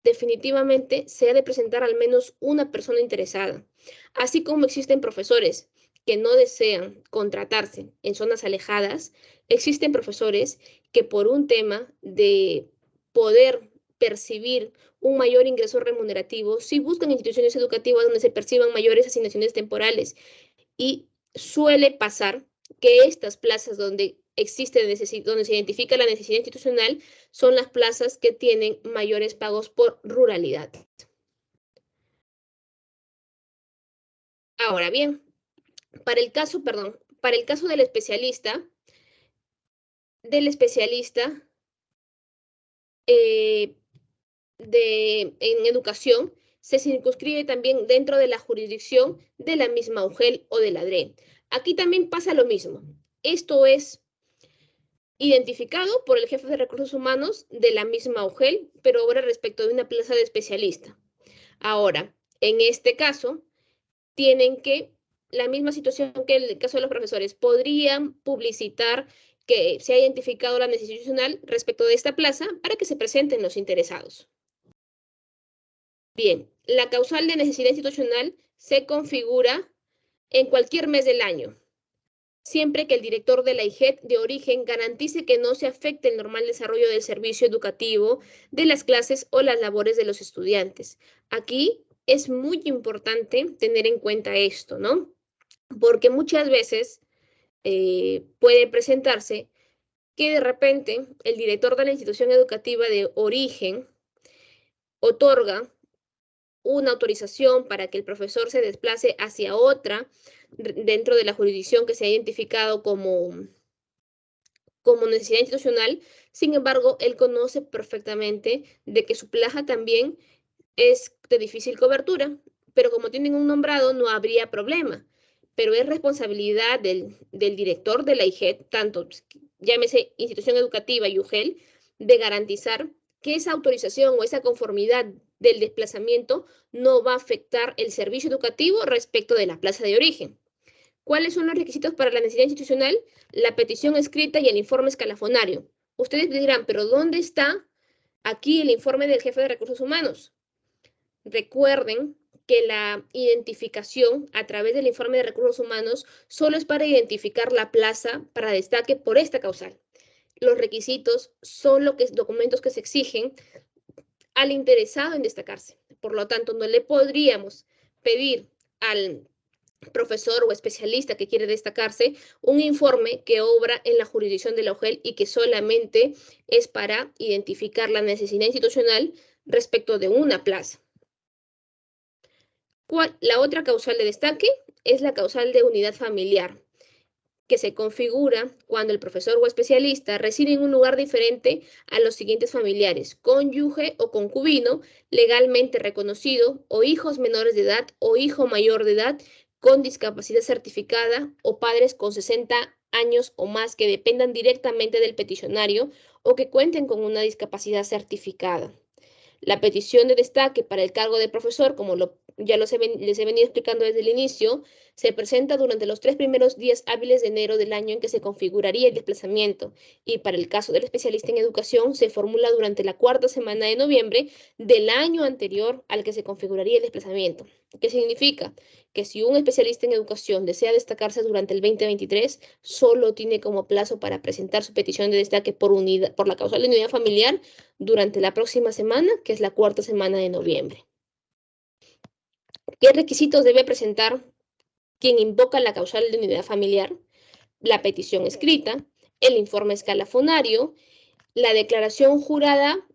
Definitivamente se ha de presentar al menos una persona interesada. Así como existen profesores que no desean contratarse en zonas alejadas, existen profesores que por un tema de poder percibir un mayor ingreso remunerativo, sí buscan instituciones educativas donde se perciban mayores asignaciones temporales. Y suele pasar que estas plazas donde donde se identifica la necesidad institucional son las plazas que tienen mayores pagos por ruralidad. Ahora bien, para el caso del especialista en educación, se circunscribe también dentro de la jurisdicción de la misma UGEL o de la DRE. Aquí también pasa lo mismo. Esto es identificado por el jefe de recursos humanos de la misma UGEL, pero ahora respecto de una plaza de especialista. Ahora, en este caso, tienen que, la misma situación que en el caso de los profesores, podrían publicitar que se ha identificado la necesidad institucional respecto de esta plaza para que se presenten los interesados. Bien, la causal de necesidad institucional se configura en cualquier mes del año, siempre que el director de la IGET de origen garantice que no se afecte el normal desarrollo del servicio educativo, de las clases o las labores de los estudiantes. Aquí es muy importante tener en cuenta esto, ¿no? Porque muchas veces puede presentarse que de repente el director de la institución educativa de origen otorga una autorización para que el profesor se desplace hacia otra dentro de la jurisdicción que se ha identificado como necesidad institucional. Sin embargo, él conoce perfectamente de que su plaza también es de difícil cobertura, pero como tienen un nombrado no habría problema. Pero es responsabilidad del director de la IGED, tanto llámese institución educativa y UGEL, de garantizar que esa autorización o esa conformidad del desplazamiento no va a afectar el servicio educativo respecto de la plaza de origen. ¿Cuáles son los requisitos para la necesidad institucional? La petición escrita y el informe escalafonario. Ustedes dirán, pero ¿dónde está aquí el informe del jefe de recursos humanos? Recuerden que la identificación a través del informe de recursos humanos solo es para identificar la plaza para destaque por esta causal. Los requisitos son documentos que se exigen al interesado en destacarse. Por lo tanto, no le podríamos pedir al profesor o especialista que quiere destacarse un informe que obra en la jurisdicción de la UGEL y que solamente es para identificar la necesidad institucional respecto de una plaza. La otra causal de destaque es la causal de unidad familiar, que se configura cuando el profesor o especialista reside en un lugar diferente a los siguientes familiares: cónyuge o concubino legalmente reconocido, o hijos menores de edad o hijo mayor de edad con discapacidad certificada, o padres con 60 años o más que dependan directamente del peticionario o que cuenten con una discapacidad certificada. La petición de destaque para el cargo de profesor, como les he venido explicando desde el inicio, se presenta durante los 3 primeros días hábiles de enero del año en que se configuraría el desplazamiento, y para el caso del especialista en educación se formula durante la 4ª semana de noviembre del año anterior al que se configuraría el desplazamiento. ¿Qué significa? Que si un especialista en educación desea destacarse durante el 2023, solo tiene como plazo para presentar su petición de destaque por la causal de unidad familiar durante la próxima semana, que es la 4ª semana de noviembre. ¿Qué requisitos debe presentar quien invoca la causal de unidad familiar? La petición escrita, el informe escalafonario, la declaración jurada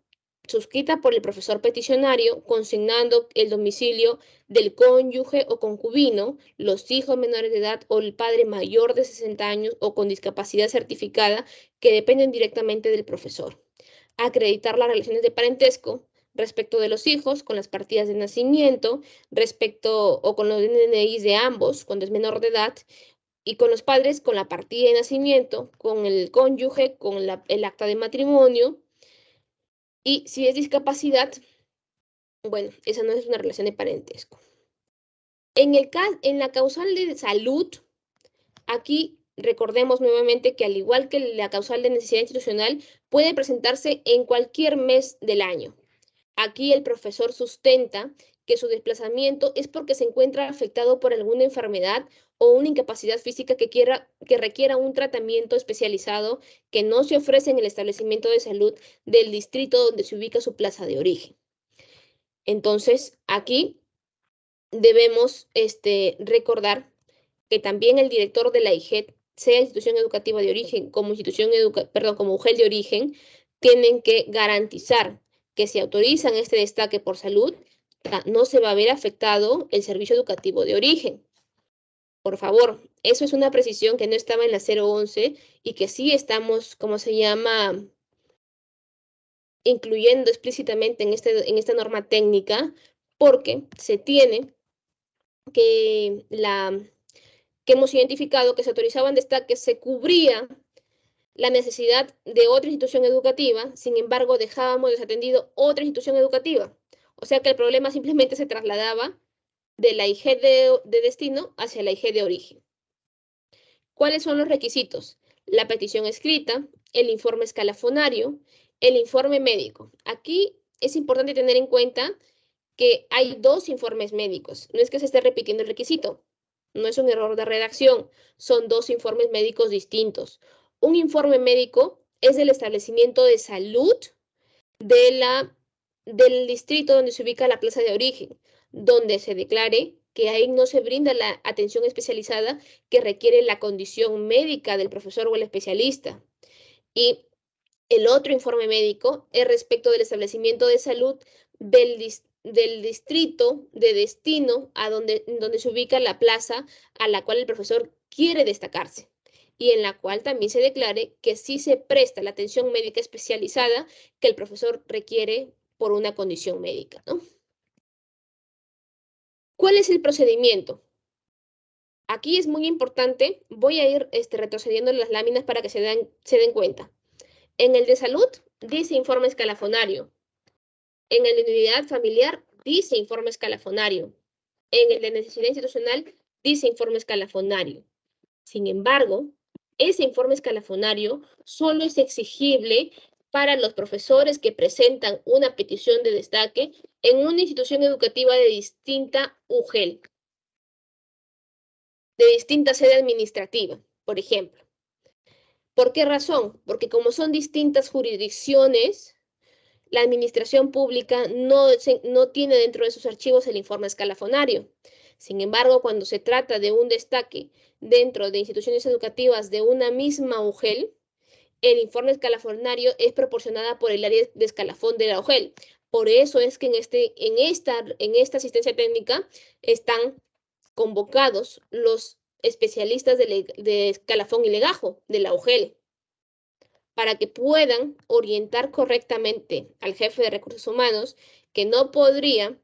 suscrita por el profesor peticionario, consignando el domicilio del cónyuge o concubino, los hijos menores de edad o el padre mayor de 60 años o con discapacidad certificada que dependen directamente del profesor. Acreditar las relaciones de parentesco respecto de los hijos con las partidas de nacimiento, o con los DNIs de ambos cuando es menor de edad, y con los padres con la partida de nacimiento, con el cónyuge, con el acta de matrimonio. Y si es discapacidad, bueno, esa no es una relación de parentesco. En la causal de salud, aquí recordemos nuevamente que al igual que la causal de necesidad institucional, puede presentarse en cualquier mes del año. Aquí el profesor sustenta que su desplazamiento es porque se encuentra afectado por alguna enfermedad o una incapacidad física que requiera un tratamiento especializado que no se ofrece en el establecimiento de salud del distrito donde se ubica su plaza de origen. Entonces, aquí debemos recordar que también el director de la IGED, sea institución educativa de origen como como UGEL de origen, tienen que garantizar que si autorizan este destaque por salud, no se va a ver afectado el servicio educativo de origen. Por favor, eso es una precisión que no estaba en la 011 y que sí estamos, incluyendo explícitamente en esta norma técnica, porque se tiene que hemos identificado que se autorizaban destaques, se cubría la necesidad de otra institución educativa, sin embargo dejábamos desatendido otra institución educativa. O sea que el problema simplemente se trasladaba de la IGED de destino hacia la IGED de origen. ¿Cuáles son los requisitos? La petición escrita, el informe escalafonario, el informe médico. Aquí es importante tener en cuenta que hay 2 informes médicos. No es que se esté repitiendo el requisito, no es un error de redacción, son 2 informes médicos distintos. Un informe médico es del establecimiento de salud del distrito donde se ubica la plaza de origen, donde se declare que ahí no se brinda la atención especializada que requiere la condición médica del profesor o el especialista. Y el otro informe médico es respecto del establecimiento de salud del distrito de destino donde se ubica la plaza a la cual el profesor quiere destacarse y en la cual también se declare que sí se presta la atención médica especializada que el profesor requiere por una condición médica, ¿no? ¿Cuál es el procedimiento? Aquí es muy importante, voy a ir retrocediendo las láminas para que se den cuenta. En el de salud dice informe escalafonario. En el de unidad familiar dice informe escalafonario. En el de necesidad institucional dice informe escalafonario. Sin embargo, ese informe escalafonario solo es exigible para los profesores que presentan una petición de destaque en una institución educativa de distinta UGEL, de distinta sede administrativa, por ejemplo. ¿Por qué razón? Porque como son distintas jurisdicciones, la administración pública no tiene dentro de sus archivos el informe escalafonario. Sin embargo, cuando se trata de un destaque dentro de instituciones educativas de una misma UGEL, el informe escalafonario es proporcionada por el área de escalafón de la UGEL. Por eso es que en esta asistencia técnica están convocados los especialistas de escalafón y legajo de la UGEL, para que puedan orientar correctamente al jefe de recursos humanos, que no podría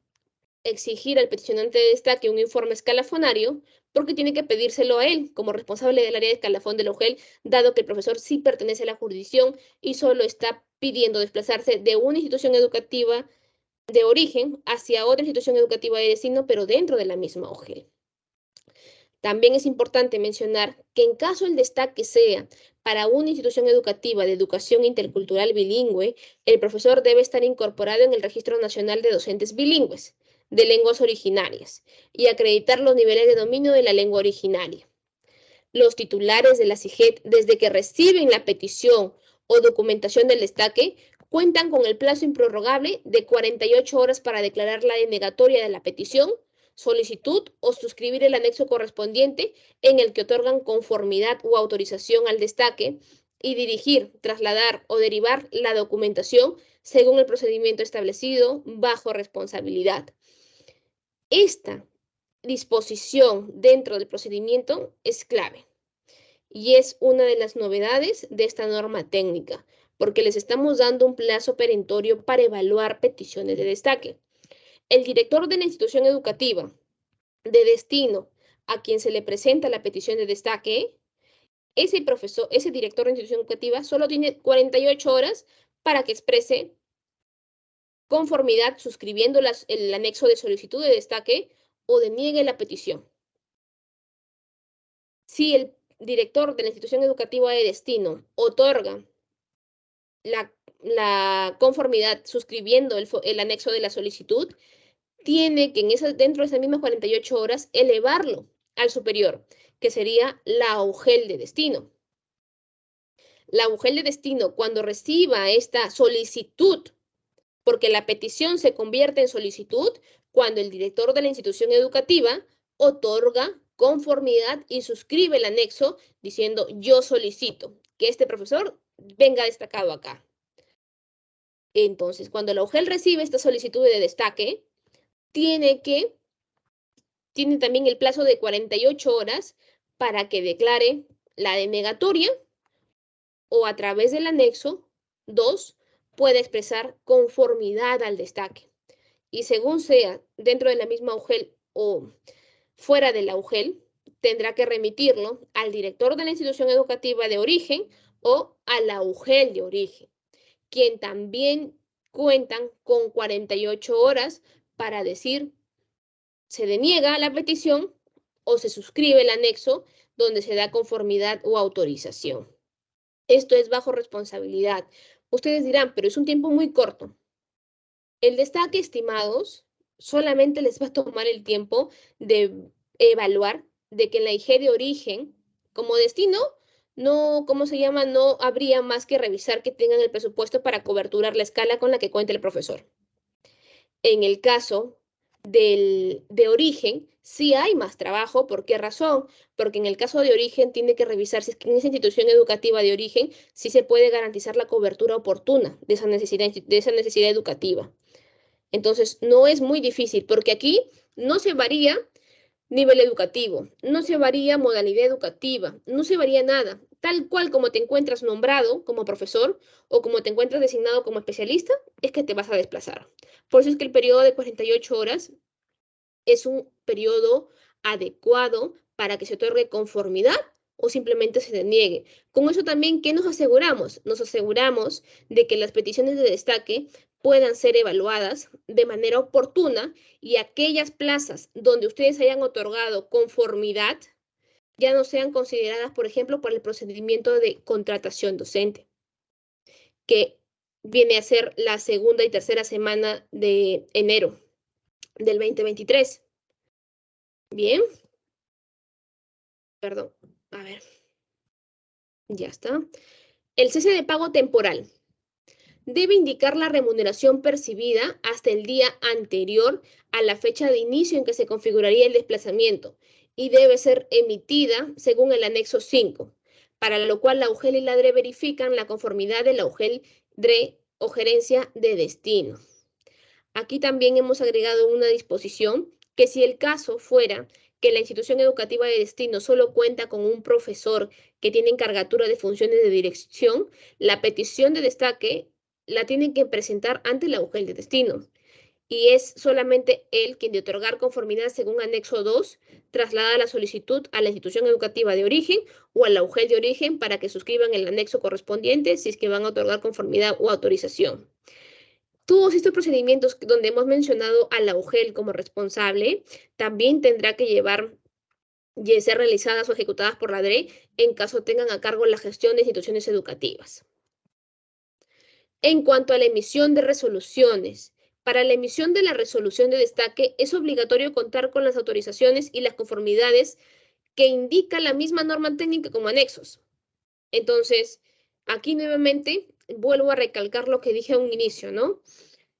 exigir al peticionante de destaque un informe escalafonario porque tiene que pedírselo a él como responsable del área de escalafón de la UGEL, dado que el profesor sí pertenece a la jurisdicción y solo está pidiendo desplazarse de una institución educativa de origen hacia otra institución educativa de destino, pero dentro de la misma UGEL. También es importante mencionar que en caso el destaque sea para una institución educativa de educación intercultural bilingüe, el profesor debe estar incorporado en el Registro Nacional de Docentes Bilingües de Lenguas Originarias y acreditar los niveles de dominio de la lengua originaria. Los titulares de la SIGET, desde que reciben la petición o documentación del destaque, cuentan con el plazo improrrogable de 48 horas para declarar la denegatoria de la petición, solicitud o suscribir el anexo correspondiente en el que otorgan conformidad o autorización al destaque y dirigir, trasladar o derivar la documentación según el procedimiento establecido bajo responsabilidad. Esta disposición dentro del procedimiento es clave y es una de las novedades de esta norma técnica, porque les estamos dando un plazo perentorio para evaluar peticiones de destaque. El director de la institución educativa de destino a quien se le presenta la petición de destaque, ese director de institución educativa solo tiene 48 horas para que exprese conformidad suscribiendo el anexo de solicitud de destaque o deniegue la petición. Si el director de la institución educativa de destino otorga la conformidad suscribiendo el anexo de la solicitud, tiene que dentro de esas mismas 48 horas elevarlo al superior, que sería la UGEL de destino. La UGEL de destino, cuando reciba esta solicitud, porque la petición se convierte en solicitud cuando el director de la institución educativa otorga conformidad y suscribe el anexo diciendo yo solicito que este profesor venga destacado acá. Entonces, cuando la UGEL recibe esta solicitud de destaque, tiene también el plazo de 48 horas para que declare la denegatoria o a través del anexo 2 puede expresar conformidad al destaque. Y según sea dentro de la misma UGEL o fuera de la UGEL, tendrá que remitirlo al director de la institución educativa de origen o a la UGEL de origen, quien también cuentan con 48 horas para decir se deniega la petición o se suscribe el anexo donde se da conformidad o autorización. Esto es bajo responsabilidad. Ustedes dirán, pero es un tiempo muy corto. El destaque, estimados, solamente les va a tomar el tiempo de evaluar de que en la IG de origen, como destino, no habría más que revisar que tengan el presupuesto para coberturar la escala con la que cuente el profesor. En el caso de origen, sí hay más trabajo. ¿Por qué razón? Porque en el caso de origen tiene que revisar si es que en esa institución educativa de origen sí se puede garantizar la cobertura oportuna de esa necesidad educativa. Entonces, no es muy difícil, porque aquí no se varía nivel educativo, no se varía modalidad educativa, no se varía nada. Tal cual como te encuentras nombrado como profesor o como te encuentras designado como especialista, es que te vas a desplazar. Por eso es que el periodo de 48 horas es un periodo adecuado para que se otorgue conformidad o simplemente se deniegue. Con eso también, ¿qué nos aseguramos? Nos aseguramos de que las peticiones de destaque puedan ser evaluadas de manera oportuna y aquellas plazas donde ustedes hayan otorgado conformidad ya no sean consideradas, por ejemplo, para el procedimiento de contratación docente, que viene a ser la segunda y tercera semana de enero del 2023. Bien. Perdón. A ver. Ya está. El cese de pago temporal debe indicar la remuneración percibida hasta el día anterior a la fecha de inicio en que se configuraría el desplazamiento y debe ser emitida según el anexo 5, para lo cual la UGEL y la DRE verifican la conformidad de la UGEL, DRE o gerencia de destino. Aquí también hemos agregado una disposición que si el caso fuera que la institución educativa de destino solo cuenta con un profesor que tiene encargatura de funciones de dirección, la petición de destaque la tienen que presentar ante la UGEL de destino. Y es solamente él quien de otorgar conformidad según anexo 2 traslada la solicitud a la institución educativa de origen o a la UGEL de origen para que suscriban el anexo correspondiente si es que van a otorgar conformidad o autorización. Todos estos procedimientos donde hemos mencionado a la UGEL como responsable, también tendrá que ser realizadas o ejecutadas por la DRE en caso tengan a cargo la gestión de instituciones educativas. En cuanto a la emisión de resoluciones, para la emisión de la resolución de destaque es obligatorio contar con las autorizaciones y las conformidades que indica la misma norma técnica como anexos. Entonces, aquí nuevamente vuelvo a recalcar lo que dije a un inicio, ¿no?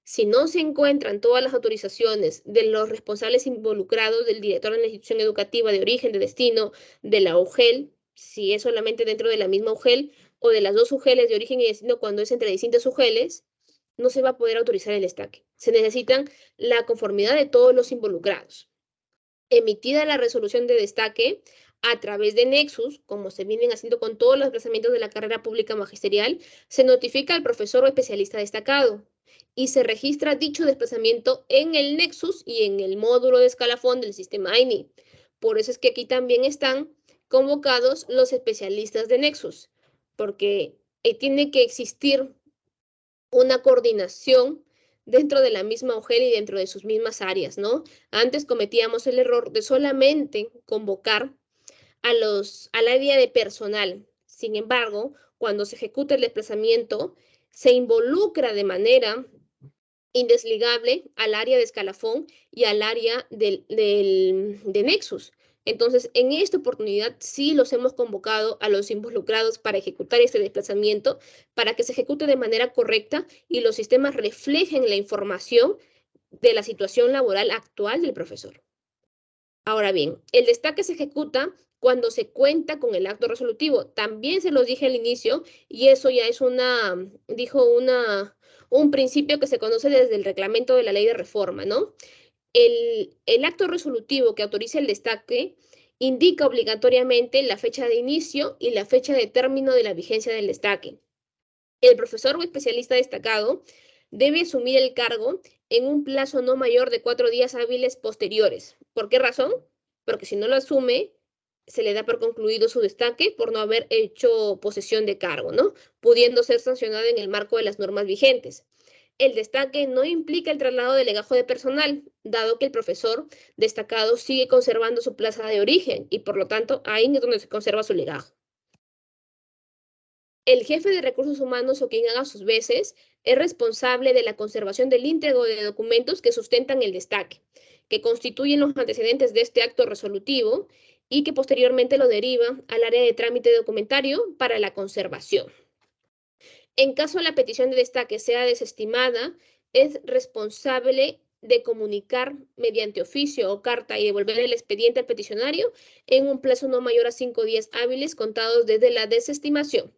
Si no se encuentran todas las autorizaciones de los responsables involucrados, del director de la institución educativa de origen, de destino, de la UGEL, si es solamente dentro de la misma UGEL, o de las dos UGELes de origen y destino cuando es entre distintas UGELes, no se va a poder autorizar el destaque. Se necesitan la conformidad de todos los involucrados. Emitida la resolución de destaque a través de Nexus, como se vienen haciendo con todos los desplazamientos de la carrera pública magisterial, se notifica al profesor o especialista destacado y se registra dicho desplazamiento en el Nexus y en el módulo de escalafón del sistema AINI. Por eso es que aquí también están convocados los especialistas de Nexus, porque tiene que existir una coordinación dentro de la misma UGEL y dentro de sus mismas áreas, ¿no? Antes cometíamos el error de solamente convocar al área de personal. Sin embargo, cuando se ejecuta el desplazamiento, se involucra de manera indesligable al área de escalafón y al área de Nexus. Entonces, en esta oportunidad sí los hemos convocado a los involucrados para ejecutar este desplazamiento, para que se ejecute de manera correcta y los sistemas reflejen la información de la situación laboral actual del profesor. Ahora bien, el destaque se ejecuta cuando se cuenta con el acto resolutivo. También se los dije al inicio y eso ya es un principio que se conoce desde el reglamento de la ley de reforma, ¿no? El acto resolutivo que autoriza el destaque indica obligatoriamente la fecha de inicio y la fecha de término de la vigencia del destaque. El profesor o especialista destacado debe asumir el cargo en un plazo no mayor de 4 días hábiles posteriores. ¿Por qué razón? Porque si no lo asume, se le da por concluido su destaque por no haber hecho posesión de cargo, ¿no? Pudiendo ser sancionado en el marco de las normas vigentes. El destaque no implica el traslado de legajo de personal, dado que el profesor destacado sigue conservando su plaza de origen y por lo tanto ahí es donde se conserva su legajo. El jefe de recursos humanos o quien haga sus veces es responsable de la conservación del íntegro de documentos que sustentan el destaque, que constituyen los antecedentes de este acto resolutivo y que posteriormente lo deriva al área de trámite documentario para la conservación. En caso la petición de destaque sea desestimada, es responsable de comunicar mediante oficio o carta y devolver el expediente al peticionario en un plazo no mayor a 5 días hábiles contados desde la desestimación.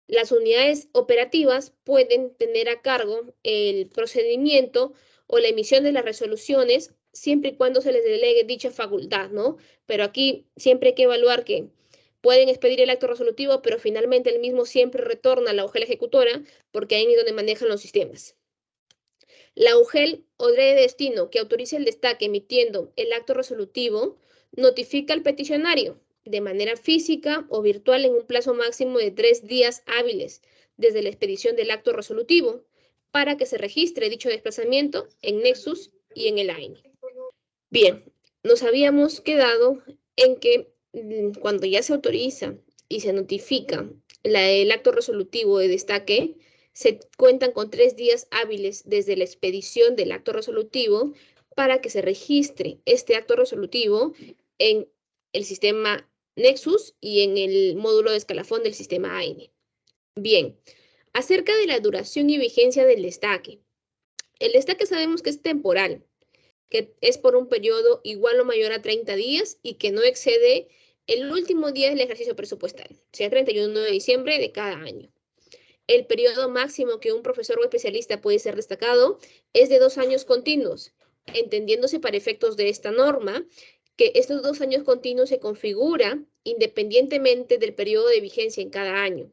Las unidades operativas pueden tener a cargo el procedimiento o la emisión de las resoluciones siempre y cuando se les delegue dicha facultad, ¿no? Pero aquí siempre hay que evaluar que pueden expedir el acto resolutivo, pero finalmente el mismo siempre retorna a la UGEL ejecutora porque ahí es donde manejan los sistemas. La UGEL o de destino que autorice el destaque emitiendo el acto resolutivo notifica al peticionario de manera física o virtual en un plazo máximo de 3 días hábiles desde la expedición del acto resolutivo para que se registre dicho desplazamiento en Nexus y en el AINI. Bien, nos habíamos quedado en que cuando ya se autoriza y se notifica el acto resolutivo de destaque, se cuentan con 3 días hábiles desde la expedición del acto resolutivo para que se registre este acto resolutivo en el sistema Nexus y en el módulo de escalafón del sistema AINI. Bien, acerca de la duración y vigencia del destaque. El destaque sabemos que es temporal, que es por un periodo igual o mayor a 30 días y que no excede el último día del ejercicio presupuestal, sea 31 de diciembre de cada año. El periodo máximo que un profesor o especialista puede ser destacado es de 2 años continuos, entendiéndose para efectos de esta norma que estos 2 años continuos se configura independientemente del periodo de vigencia en cada año.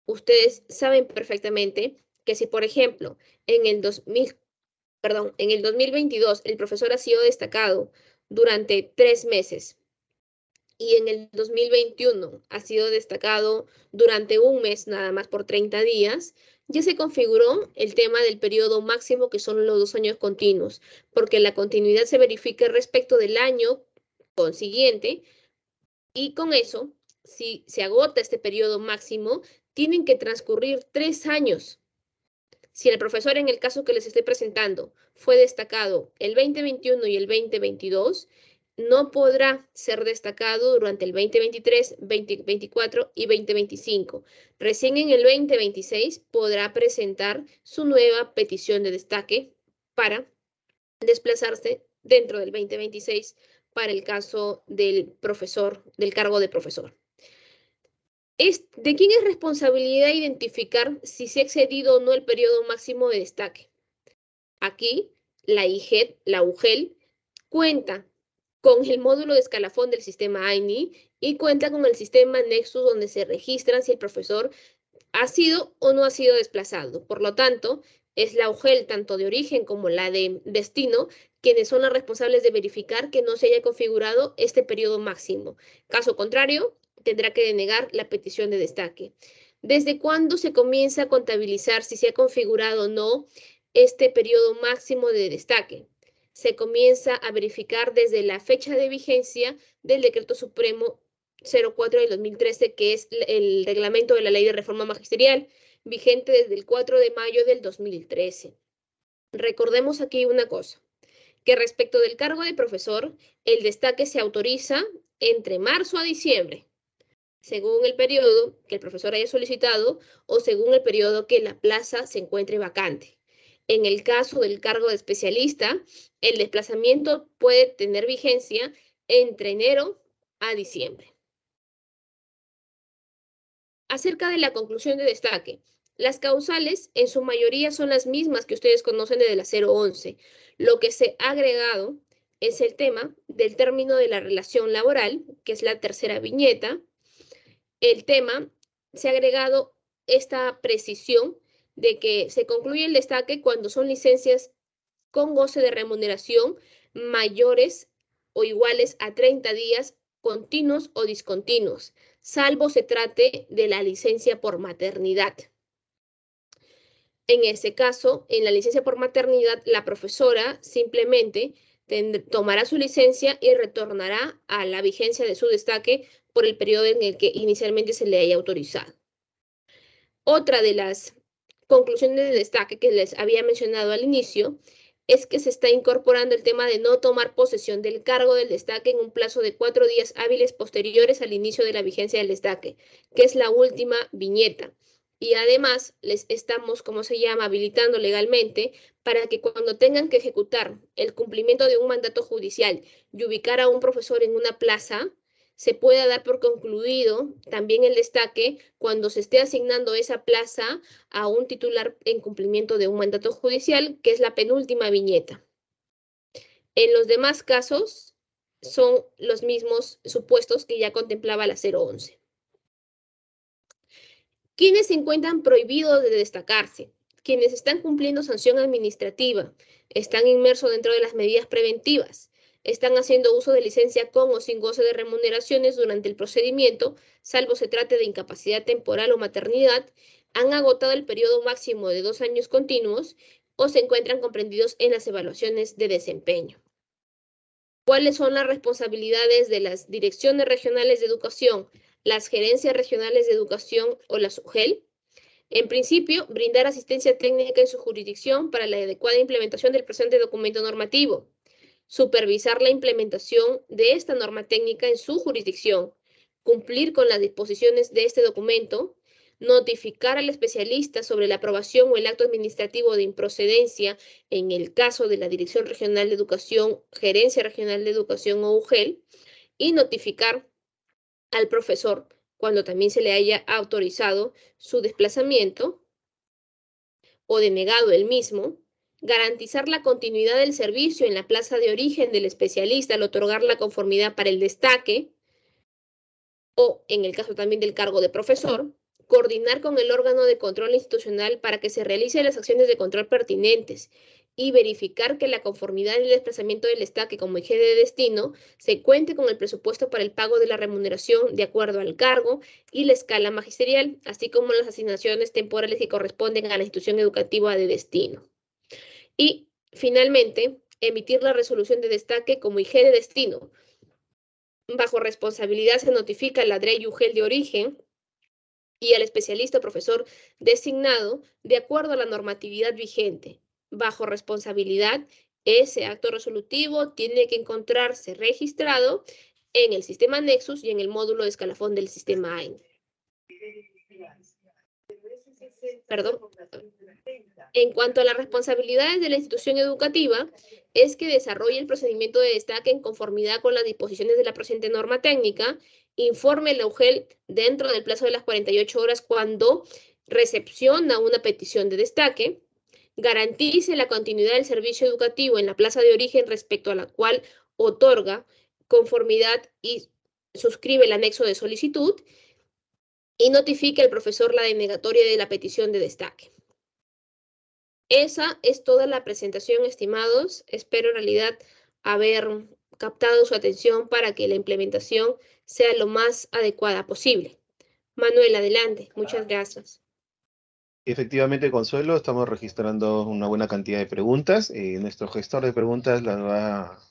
Ustedes saben perfectamente que si, por ejemplo, en el 2022 el profesor ha sido destacado durante 3 meses y en el 2021 ha sido destacado durante 1 mes nada más por 30 días, ya se configuró el tema del periodo máximo que son los 2 años continuos, porque la continuidad se verifica respecto del año consiguiente y con eso, si se agota este periodo máximo, tienen que transcurrir 3 años. Si el profesor, en el caso que les estoy presentando, fue destacado el 2021 y el 2022, no podrá ser destacado durante el 2023, 2024 y 2025. Recién en el 2026 podrá presentar su nueva petición de destaque para desplazarse dentro del 2026 para el caso del profesor, del cargo de profesor. ¿De quién es responsabilidad identificar si se ha excedido o no el periodo máximo de destaque? Aquí, la UGEL, cuenta con el módulo de escalafón del sistema AINI y cuenta con el sistema Nexus donde se registran si el profesor ha sido o no ha sido desplazado. Por lo tanto, es la UGEL, tanto de origen como la de destino, quienes son las responsables de verificar que no se haya configurado este periodo máximo. Caso contrario, tendrá que denegar la petición de destaque. ¿Desde cuándo se comienza a contabilizar si se ha configurado o no este periodo máximo de destaque? Se comienza a verificar desde la fecha de vigencia del Decreto Supremo 04 del 2013, que es el reglamento de la Ley de Reforma Magisterial, vigente desde el 4 de mayo del 2013. Recordemos aquí una cosa, que respecto del cargo de profesor, el destaque se autoriza entre marzo a diciembre, según el periodo que el profesor haya solicitado o según el periodo que la plaza se encuentre vacante. En el caso del cargo de especialista, el desplazamiento puede tener vigencia entre enero a diciembre. Acerca de la conclusión de destaque, las causales en su mayoría son las mismas que ustedes conocen desde la 011. Lo que se ha agregado es el tema del término de la relación laboral, que es la tercera viñeta. El tema se ha agregado esta precisión de que se concluye el destaque cuando son licencias con goce de remuneración mayores o iguales a 30 días continuos o discontinuos, salvo se trate de la licencia por maternidad. En ese caso, en la licencia por maternidad, la profesora simplemente tomará su licencia y retornará a la vigencia de su destaque por el periodo en el que inicialmente se le haya autorizado. Otra de las conclusiones de destaque que les había mencionado al inicio es que se está incorporando el tema de no tomar posesión del cargo del destaque en un plazo de 4 días hábiles posteriores al inicio de la vigencia del destaque, que es la última viñeta. Y además les estamos, ¿cómo se llama?, habilitando legalmente para que cuando tengan que ejecutar el cumplimiento de un mandato judicial y ubicar a un profesor en una plaza, se pueda dar por concluido también el destaque cuando se esté asignando esa plaza a un titular en cumplimiento de un mandato judicial, que es la penúltima viñeta. En los demás casos son los mismos supuestos que ya contemplaba la 011. ¿Quiénes se encuentran prohibidos de destacarse? Quienes están cumpliendo sanción administrativa, están inmersos dentro de las medidas preventivas, están haciendo uso de licencia con o sin goce de remuneraciones durante el procedimiento, salvo se trate de incapacidad temporal o maternidad, han agotado el periodo máximo de 2 años continuos o se encuentran comprendidos en las evaluaciones de desempeño. ¿Cuáles son las responsabilidades de las direcciones regionales de educación, las gerencias regionales de educación o la SUGEL? En principio, brindar asistencia técnica en su jurisdicción para la adecuada implementación del presente documento normativo, supervisar la implementación de esta norma técnica en su jurisdicción, cumplir con las disposiciones de este documento, notificar al especialista sobre la aprobación o el acto administrativo de improcedencia en el caso de la Dirección Regional de Educación, Gerencia Regional de Educación o UGEL, y notificar al profesor cuando también se le haya autorizado su desplazamiento o denegado el mismo, garantizar la continuidad del servicio en la plaza de origen del especialista al otorgar la conformidad para el destaque, o en el caso también del cargo de profesor, coordinar con el órgano de control institucional para que se realicen las acciones de control pertinentes y verificar que la conformidad del desplazamiento del destaque como eje de destino se cuente con el presupuesto para el pago de la remuneración de acuerdo al cargo y la escala magisterial, así como las asignaciones temporales que corresponden a la institución educativa de destino. Y, finalmente, emitir la resolución de destaque como eje de destino. Bajo responsabilidad se notifica al DRE y UGEL de origen y al especialista o profesor designado de acuerdo a la normatividad vigente. Bajo responsabilidad, ese acto resolutivo tiene que encontrarse registrado en el sistema Nexus y en el módulo de escalafón del sistema AIN. Perdón. En cuanto a las responsabilidades de la institución educativa, es que desarrolle el procedimiento de destaque en conformidad con las disposiciones de la presente norma técnica, informe la UGEL dentro del plazo de las 48 horas cuando recepciona una petición de destaque, garantice la continuidad del servicio educativo en la plaza de origen respecto a la cual otorga conformidad y suscribe el anexo de solicitud, y notifique al profesor la denegatoria de la petición de destaque. Esa es toda la presentación, estimados. Espero en realidad haber captado su atención para que la implementación sea lo más adecuada posible. Manuel, adelante. Muchas gracias. Efectivamente, Consuelo, estamos registrando una buena cantidad de preguntas. Nuestro gestor de preguntas las va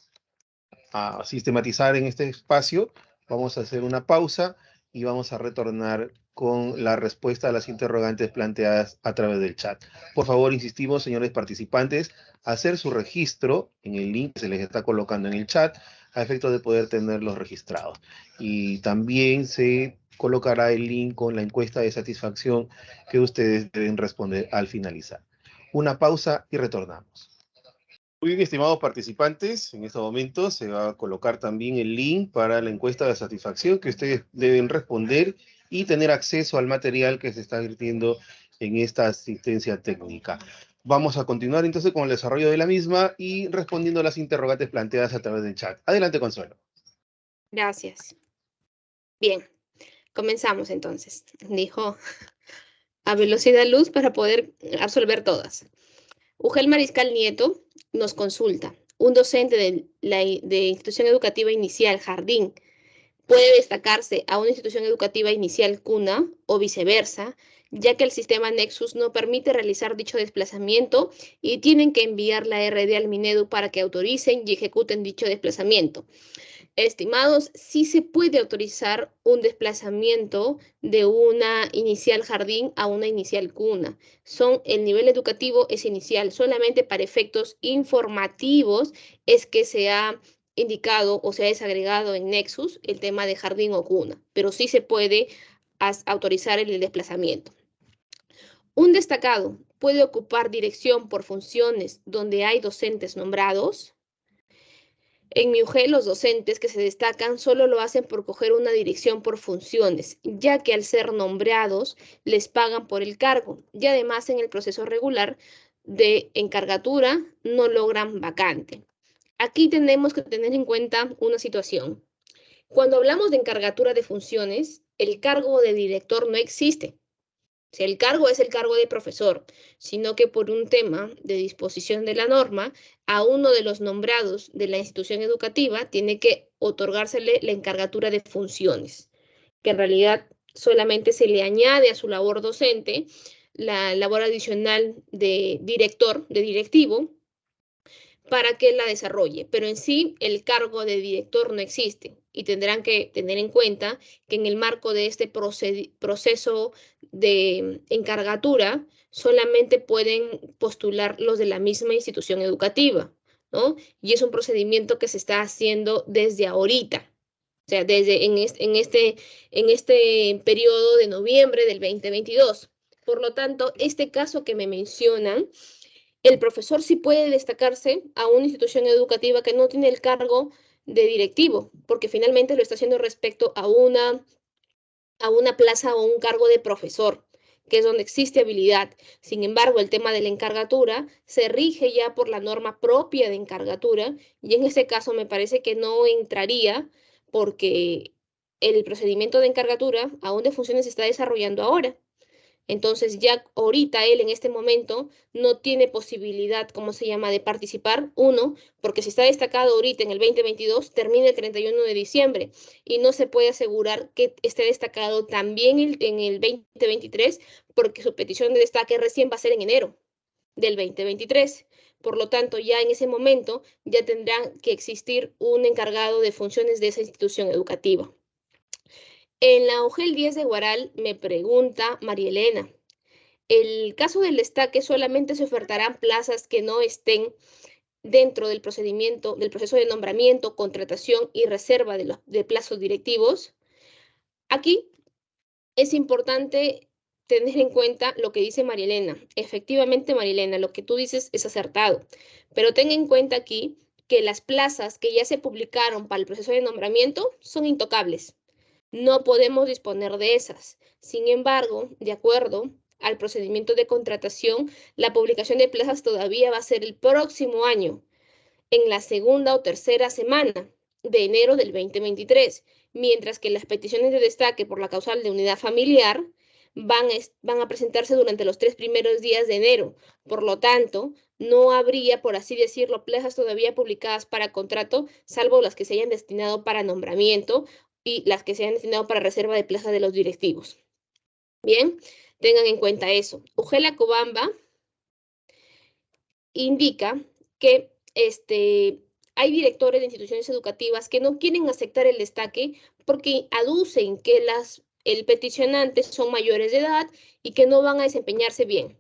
a sistematizar en este espacio. Vamos a hacer una pausa y vamos a retornar con la respuesta a las interrogantes planteadas a través del chat. Por favor, insistimos, señores participantes, a hacer su registro en el link que se les está colocando en el chat a efecto de poder tenerlos registrados. Y también se colocará el link con la encuesta de satisfacción que ustedes deben responder al finalizar. Una pausa y retornamos. Muy bien, estimados participantes, en este momento se va a colocar también el link para la encuesta de satisfacción que ustedes deben responder y tener acceso al material que se está vertiendo en esta asistencia técnica. Vamos a continuar entonces con el desarrollo de la misma y respondiendo a las interrogantes planteadas a través del chat. Adelante, Consuelo. Gracias. Bien, comenzamos entonces. Dijo a velocidad luz para poder absolver todas. UGEL Mariscal Nieto nos consulta. Un docente de institución educativa inicial, jardín, puede destacarse a una institución educativa inicial, cuna, o viceversa, ya que el sistema Nexus no permite realizar dicho desplazamiento y tienen que enviar la RD al Minedu para que autoricen y ejecuten dicho desplazamiento. Estimados, sí se puede autorizar un desplazamiento de una inicial jardín a una inicial cuna. El nivel educativo es inicial, solamente para efectos informativos es que se ha indicado o se ha desagregado en Nexus el tema de jardín o cuna, pero sí se puede autorizar el desplazamiento. ¿Un destacado puede ocupar dirección por funciones donde hay docentes nombrados? En mi UG, los docentes que se destacan solo lo hacen por coger una dirección por funciones, ya que al ser nombrados les pagan por el cargo y además en el proceso regular de encargatura no logran vacante. Aquí tenemos que tener en cuenta una situación. Cuando hablamos de encargatura de funciones, el cargo de director no existe. Si el cargo es el cargo de profesor, sino que por un tema de disposición de la norma, a uno de los nombrados de la institución educativa tiene que otorgársele la encargatura de funciones, que en realidad solamente se le añade a su labor docente la labor adicional de director, de directivo, para que la desarrolle, pero en sí el cargo de director no existe y tendrán que tener en cuenta que en el marco de este proceso de encargatura solamente pueden postular los de la misma institución educativa, ¿no? Y es un procedimiento que se está haciendo desde ahorita, o sea, desde en este periodo de noviembre del 2022. Por lo tanto, este caso que me mencionan, el profesor sí puede destacarse a una institución educativa que no tiene el cargo de directivo, porque finalmente lo está haciendo respecto a una plaza o un cargo de profesor, que es donde existe habilidad. Sin embargo, el tema de la encargatura se rige ya por la norma propia de encargatura y en ese caso me parece que no entraría porque el procedimiento de encargatura aún de funciones se está desarrollando ahora. Entonces ya ahorita él en este momento no tiene posibilidad, ¿cómo se llama?, de participar. Uno, porque si está destacado ahorita en el 2022, termina el 31 de diciembre y no se puede asegurar que esté destacado también en el 2023 porque su petición de destaque recién va a ser en enero del 2023. Por lo tanto, ya en ese momento ya tendrá que existir un encargado de funciones de esa institución educativa. En la UGEL 10 de Huaral me pregunta María Elena, el caso del destaque solamente se ofertarán plazas que no estén dentro del procedimiento, del proceso de nombramiento, contratación y reserva de plazos directivos. Aquí es importante tener en cuenta lo que dice María Elena. Efectivamente, María Elena, lo que tú dices es acertado, pero ten en cuenta aquí que las plazas que ya se publicaron para el proceso de nombramiento son intocables. No podemos disponer de esas. Sin embargo, de acuerdo al procedimiento de contratación, la publicación de plazas todavía va a ser el próximo año, en la segunda o tercera semana de enero del 2023, mientras que las peticiones de destaque por la causal de unidad familiar van a presentarse durante los 3 primeros días de enero. Por lo tanto, no habría, por así decirlo, plazas todavía publicadas para contrato, salvo las que se hayan destinado para nombramiento y las que se hayan destinado para reserva de plaza de los directivos. Bien, tengan en cuenta eso. Ugela Cobamba indica que hay directores de instituciones educativas que no quieren aceptar el destaque porque aducen que el peticionante son mayores de edad y que no van a desempeñarse bien.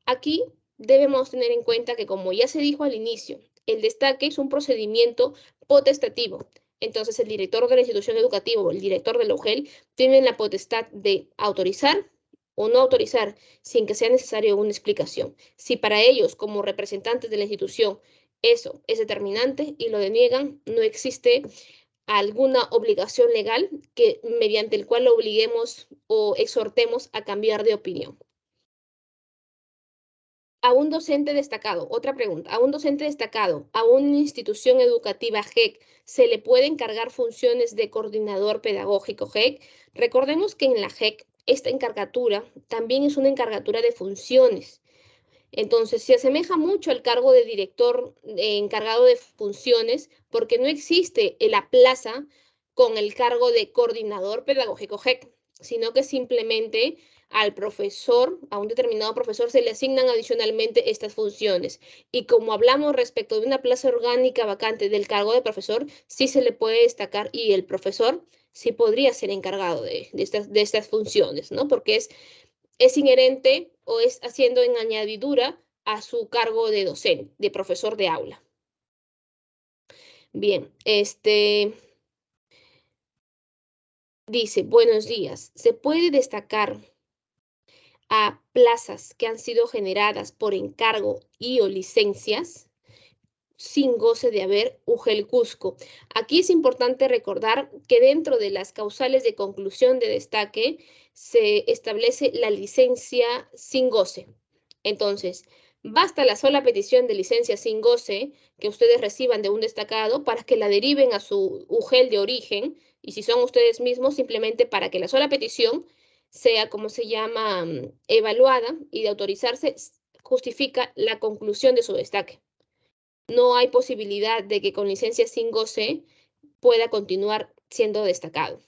Aquí debemos tener en cuenta que, como ya se dijo al inicio, el destaque es un procedimiento potestativo. Entonces, el director de la institución educativa o el director de la UGEL tienen la potestad de autorizar o no autorizar sin que sea necesario una explicación. Si para ellos, como representantes de la institución, eso es determinante y lo deniegan, no existe alguna obligación legal mediante el cual lo obliguemos o exhortemos a cambiar de opinión. A un docente destacado, otra pregunta, a un docente destacado, a una institución educativa GEC, ¿se le puede encargar funciones de coordinador pedagógico GEC? Recordemos que en la GEC esta encargatura también es una encargatura de funciones. Entonces, se asemeja mucho al cargo de director encargado de funciones porque no existe la plaza con el cargo de coordinador pedagógico GEC, sino que simplemente al profesor, a un determinado profesor, se le asignan adicionalmente estas funciones. Y como hablamos respecto de una plaza orgánica vacante del cargo de profesor, sí se le puede destacar y el profesor sí podría ser encargado de estas funciones, ¿no? Porque es inherente o es haciendo en añadidura a su cargo de docente, de profesor de aula. Bien, dice, buenos días, ¿se puede destacar a plazas que han sido generadas por encargo y o licencias sin goce de haber UGEL Cusco. Aquí es importante recordar que dentro de las causales de conclusión de destaque se establece la licencia sin goce. Entonces, basta la sola petición de licencia sin goce que ustedes reciban de un destacado para que la deriven a su UGEL de origen, y si son ustedes mismos, simplemente para que la sola petición sea, como se llama, evaluada y de autorizarse, justifica la conclusión de su destaque. No hay posibilidad de que con licencia sin goce pueda continuar siendo destacado.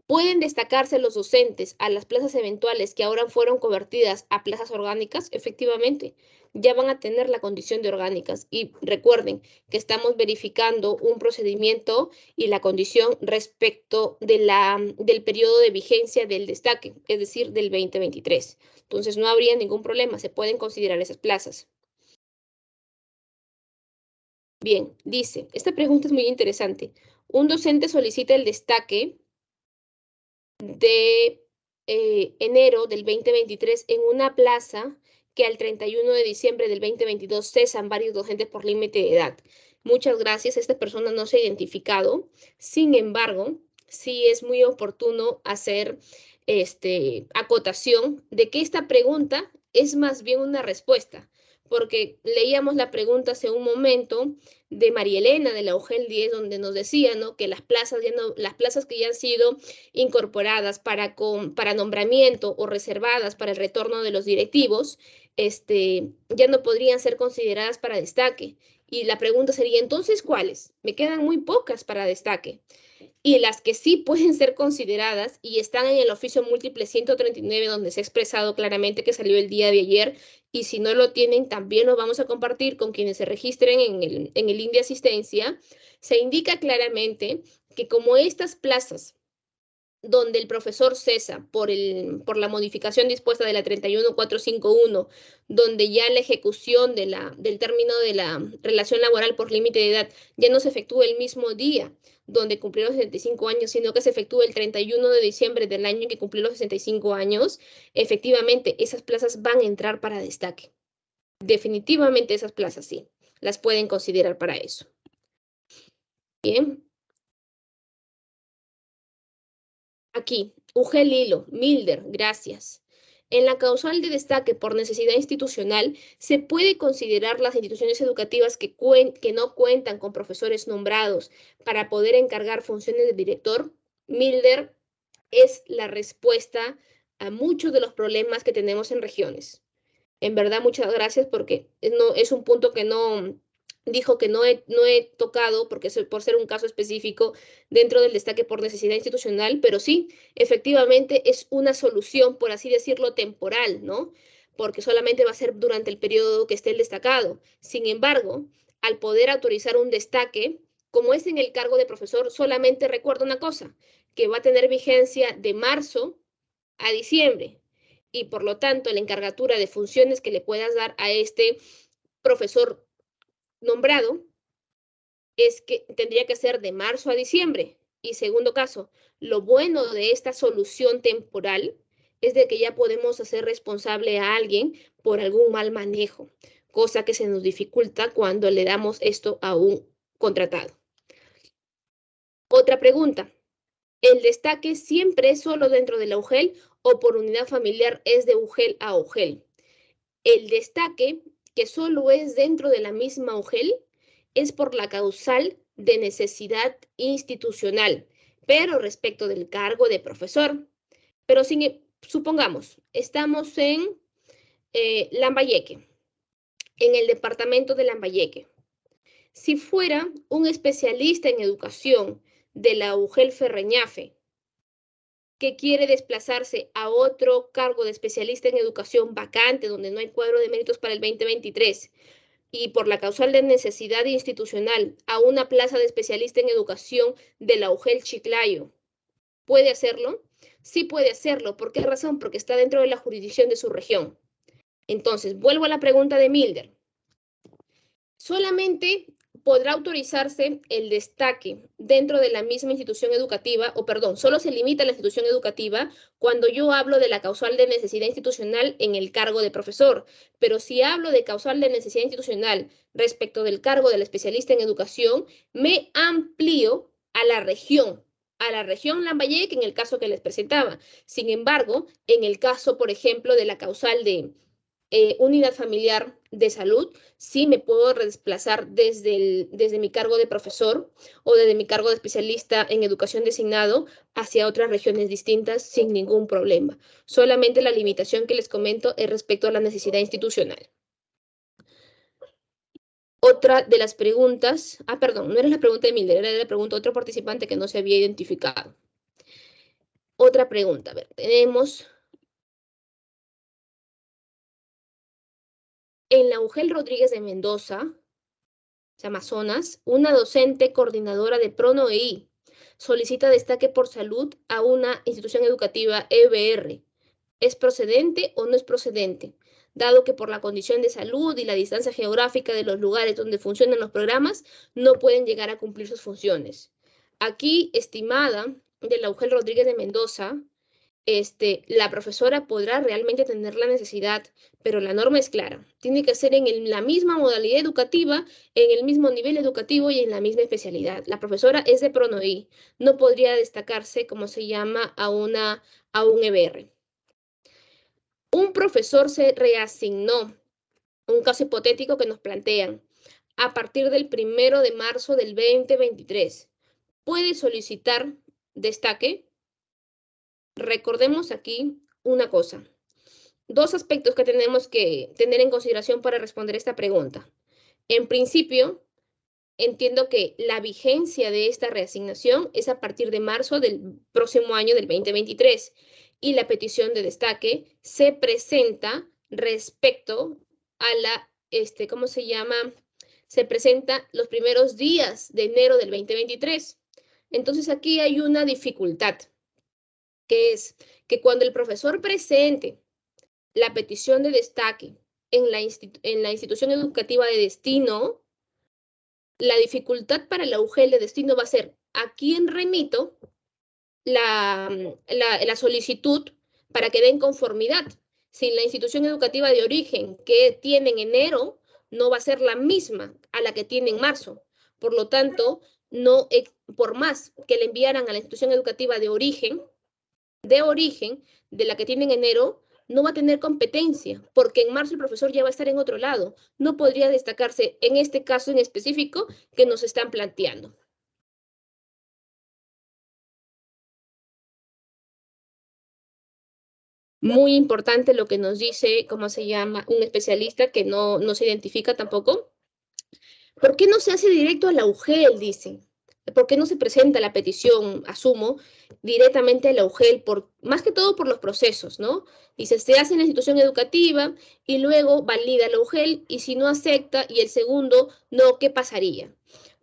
¿Pueden destacarse los docentes a las plazas eventuales que ahora fueron convertidas a plazas orgánicas? Efectivamente, ya van a tener la condición de orgánicas. Y recuerden que estamos verificando un procedimiento y la condición respecto de del periodo de vigencia del destaque, es decir, del 2023. Entonces, no habría ningún problema, se pueden considerar esas plazas. Bien, dice, esta pregunta es muy interesante. Un docente solicita el destaque de enero del 2023 en una plaza que al 31 de diciembre del 2022 cesan varios docentes por límite de edad. Muchas gracias, esta persona no se ha identificado. Sin embargo, sí es muy oportuno hacer acotación de que esta pregunta es más bien una respuesta, porque leíamos la pregunta hace un momento de María Elena de la UGEL 10, donde nos decía, ¿no?, que las plazas que ya han sido incorporadas para nombramiento o reservadas para el retorno de los directivos, ya no podrían ser consideradas para destaque. Y la pregunta sería, entonces, ¿cuáles? Me quedan muy pocas para destaque. Y las que sí pueden ser consideradas y están en el oficio múltiple 139, donde se ha expresado claramente que salió el día de ayer, y si no lo tienen, también lo vamos a compartir con quienes se registren en el link de asistencia, se indica claramente que como estas plazas donde el profesor cesa por la modificación dispuesta de la 31451, donde ya la ejecución del término de la relación laboral por límite de edad ya no se efectúa el mismo día donde cumplió los 65 años, sino que se efectúa el 31 de diciembre del año en que cumplió los 65 años, efectivamente esas plazas van a entrar para destaque. Definitivamente esas plazas sí, las pueden considerar para eso. Bien. Aquí, UGEL Hilo, Milder, gracias. En la causal de destaque por necesidad institucional, se puede considerar las instituciones educativas que no cuentan con profesores nombrados para poder encargar funciones de director. Milder es la respuesta a muchos de los problemas que tenemos en regiones. En verdad, muchas gracias porque es un punto que no dijo que no he tocado porque por ser un caso específico dentro del destaque por necesidad institucional, pero sí, efectivamente es una solución, por así decirlo, temporal, ¿no? Porque solamente va a ser durante el periodo que esté el destacado. Sin embargo, al poder autorizar un destaque, como es en el cargo de profesor, solamente recuerda una cosa, que va a tener vigencia de marzo a diciembre y por lo tanto la encargatura de funciones que le puedas dar a este profesor nombrado es que tendría que ser de marzo a diciembre. Y segundo caso, lo bueno de esta solución temporal es de que ya podemos hacer responsable a alguien por algún mal manejo, cosa que se nos dificulta cuando le damos esto a un contratado. Otra pregunta. ¿El destaque siempre es solo dentro de la UGEL o por unidad familiar es de UGEL a UGEL? El destaque, que solo es dentro de la misma UGEL, es por la causal de necesidad institucional, pero respecto del cargo de profesor. Pero supongamos, estamos en Lambayeque, en el departamento de Lambayeque. Si fuera un especialista en educación de la UGEL Ferreñafe, que quiere desplazarse a otro cargo de especialista en educación vacante, donde no hay cuadro de méritos para el 2023, y por la causal de necesidad institucional a una plaza de especialista en educación de la UGEL Chiclayo, ¿puede hacerlo? Sí puede hacerlo. ¿Por qué razón? Porque está dentro de la jurisdicción de su región. Entonces, vuelvo a la pregunta de Milder. Solamente podrá autorizarse el destaque dentro de la misma institución educativa, o perdón, solo se limita a la institución educativa cuando yo hablo de la causal de necesidad institucional en el cargo de profesor. Pero si hablo de causal de necesidad institucional respecto del cargo del especialista en educación, me amplío a la región Lambayeque en el caso que les presentaba. Sin embargo, en el caso, por ejemplo, de la causal de unidad familiar de salud, sí me puedo desplazar desde mi cargo de profesor o desde mi cargo de especialista en educación designado hacia otras regiones distintas sin ningún problema. Solamente la limitación que les comento es respecto a la necesidad institucional. Otra de las preguntas, perdón, no era la pregunta de Miller, era la pregunta de otro participante que no se había identificado. Otra pregunta, a ver, tenemos en la UGEL Rodríguez de Mendoza, Amazonas, una docente coordinadora de PRONOEI solicita destaque por salud a una institución educativa EBR. ¿Es procedente o no es procedente? Dado que por la condición de salud y la distancia geográfica de los lugares donde funcionan los programas, no pueden llegar a cumplir sus funciones. Aquí, estimada de la UGEL Rodríguez de Mendoza, la profesora podrá realmente tener la necesidad, pero la norma es clara. Tiene que ser en la misma modalidad educativa, en el mismo nivel educativo y en la misma especialidad. La profesora es de PRONOEI. No podría destacarse, como se llama, a un EBR. Un profesor se reasignó, un caso hipotético que nos plantean, a partir del 1 de marzo del 2023. ¿Puede solicitar destaque? Recordemos aquí una cosa. Dos aspectos que tenemos que tener en consideración para responder esta pregunta. En principio, entiendo que la vigencia de esta reasignación es a partir de marzo del próximo año del 2023 y la petición de destaque se presenta respecto a la, ¿cómo se llama? Se presenta los primeros días de enero del 2023. Entonces aquí hay una dificultad, que es que cuando el profesor presente la petición de destaque en la institución educativa de destino, la dificultad para la UGEL de destino va a ser a quién remito la solicitud para que den conformidad. Si la institución educativa de origen que tiene en enero no va a ser la misma a la que tiene en marzo. Por lo tanto, no, por más que le enviaran a la institución educativa de origen de la que tiene en enero, no va a tener competencia, porque en marzo el profesor ya va a estar en otro lado. No podría destacarse en este caso en específico que nos están planteando. Muy importante lo que nos dice, ¿cómo se llama? Un especialista que no se identifica tampoco. ¿Por qué no se hace directo a la UGEL? Dice. ¿Por qué no se presenta la petición, asumo, directamente a la UGEL, más que todo por los procesos, ¿no? Dice, se hace en la institución educativa y luego valida la UGEL, y si no acepta y el segundo no, ¿qué pasaría?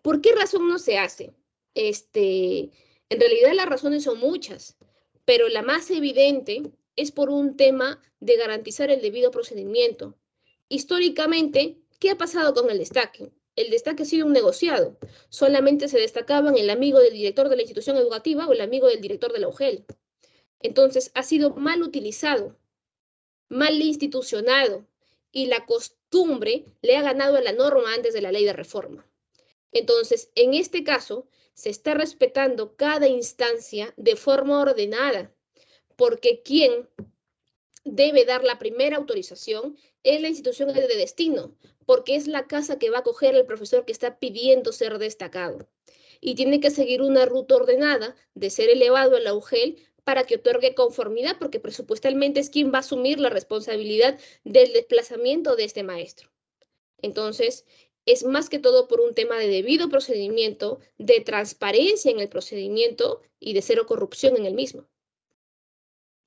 ¿Por qué razón no se hace? En realidad las razones son muchas, pero la más evidente es por un tema de garantizar el debido procedimiento. Históricamente, ¿qué ha pasado con el destaque? El destaque ha sido un negociado. Solamente se destacaban el amigo del director de la institución educativa o el amigo del director de la UGEL. Entonces, ha sido mal utilizado, mal institucionado, y la costumbre le ha ganado a la norma antes de la ley de reforma. Entonces, en este caso, se está respetando cada instancia de forma ordenada, porque quien debe dar la primera autorización es la institución de destino, porque es la casa que va a acoger al profesor que está pidiendo ser destacado. Y tiene que seguir una ruta ordenada de ser elevado a la UGEL para que otorgue conformidad, porque presupuestalmente es quien va a asumir la responsabilidad del desplazamiento de este maestro. Entonces, es más que todo por un tema de debido procedimiento, de transparencia en el procedimiento y de cero corrupción en el mismo.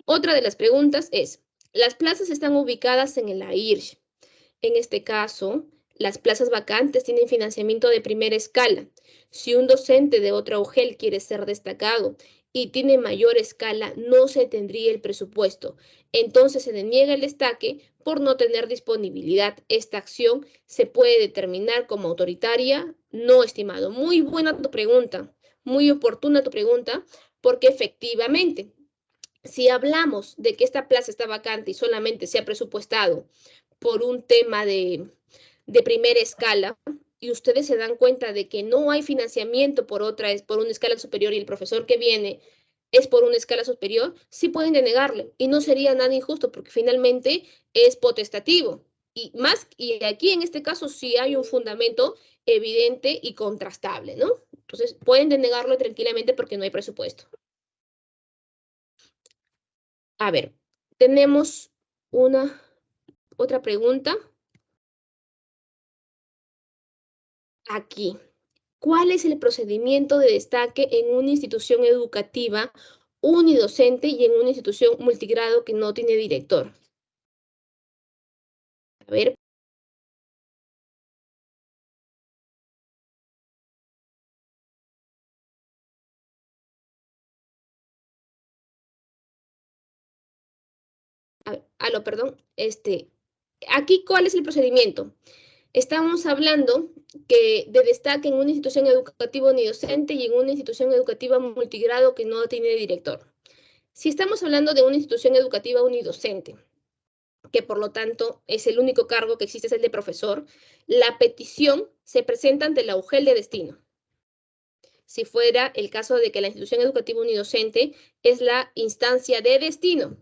Otra de las preguntas es, las plazas están ubicadas en el AIRSH. En este caso, las plazas vacantes tienen financiamiento de primera escala. Si un docente de otra UGEL quiere ser destacado y tiene mayor escala, no se tendría el presupuesto. Entonces se deniega el destaque por no tener disponibilidad. Esta acción se puede determinar como autoritaria, No, estimado. Muy buena tu pregunta, muy oportuna tu pregunta, porque efectivamente, si hablamos de que esta plaza está vacante y solamente se ha presupuestado por un tema de primera escala, y ustedes se dan cuenta de que no hay financiamiento por una escala superior y el profesor que viene es por una escala superior, sí pueden denegarle y no sería nada injusto porque finalmente es potestativo. Y aquí en este caso sí hay un fundamento evidente y contrastable, ¿no? Entonces pueden denegarlo tranquilamente porque no hay presupuesto. A ver, tenemos otra pregunta aquí. ¿Cuál es el procedimiento de destaque en una institución educativa unidocente y en una institución multigrado que no tiene director? A ver. Perdón. Aquí, ¿cuál es el procedimiento? Estamos hablando de destaque en una institución educativa unidocente y en una institución educativa multigrado que no tiene director. Si estamos hablando de una institución educativa unidocente, que por lo tanto es el único cargo que existe, es el de profesor, la petición se presenta ante la UGEL de destino. Si fuera el caso de que la institución educativa unidocente es la instancia de destino.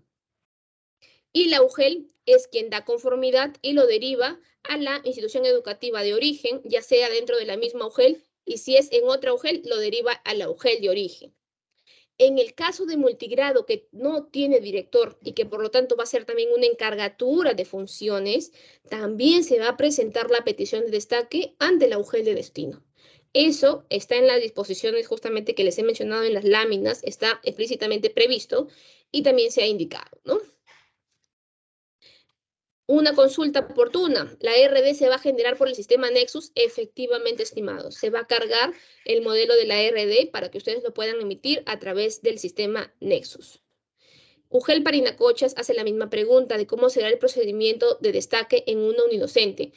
Y la UGEL es quien da conformidad y lo deriva a la institución educativa de origen, ya sea dentro de la misma UGEL, y si es en otra UGEL, lo deriva a la UGEL de origen. En el caso de multigrado que no tiene director y que por lo tanto va a ser también una encargatura de funciones, también se va a presentar la petición de destaque ante la UGEL de destino. Eso está en las disposiciones justamente que les he mencionado en las láminas, está explícitamente previsto y también se ha indicado, ¿no? Una consulta oportuna. La RD se va a generar por el sistema Nexus, efectivamente, estimados. Se va a cargar el modelo de la RD para que ustedes lo puedan emitir a través del sistema Nexus. UGEL Parinacochas hace la misma pregunta de cómo será el procedimiento de destaque en una unidocente.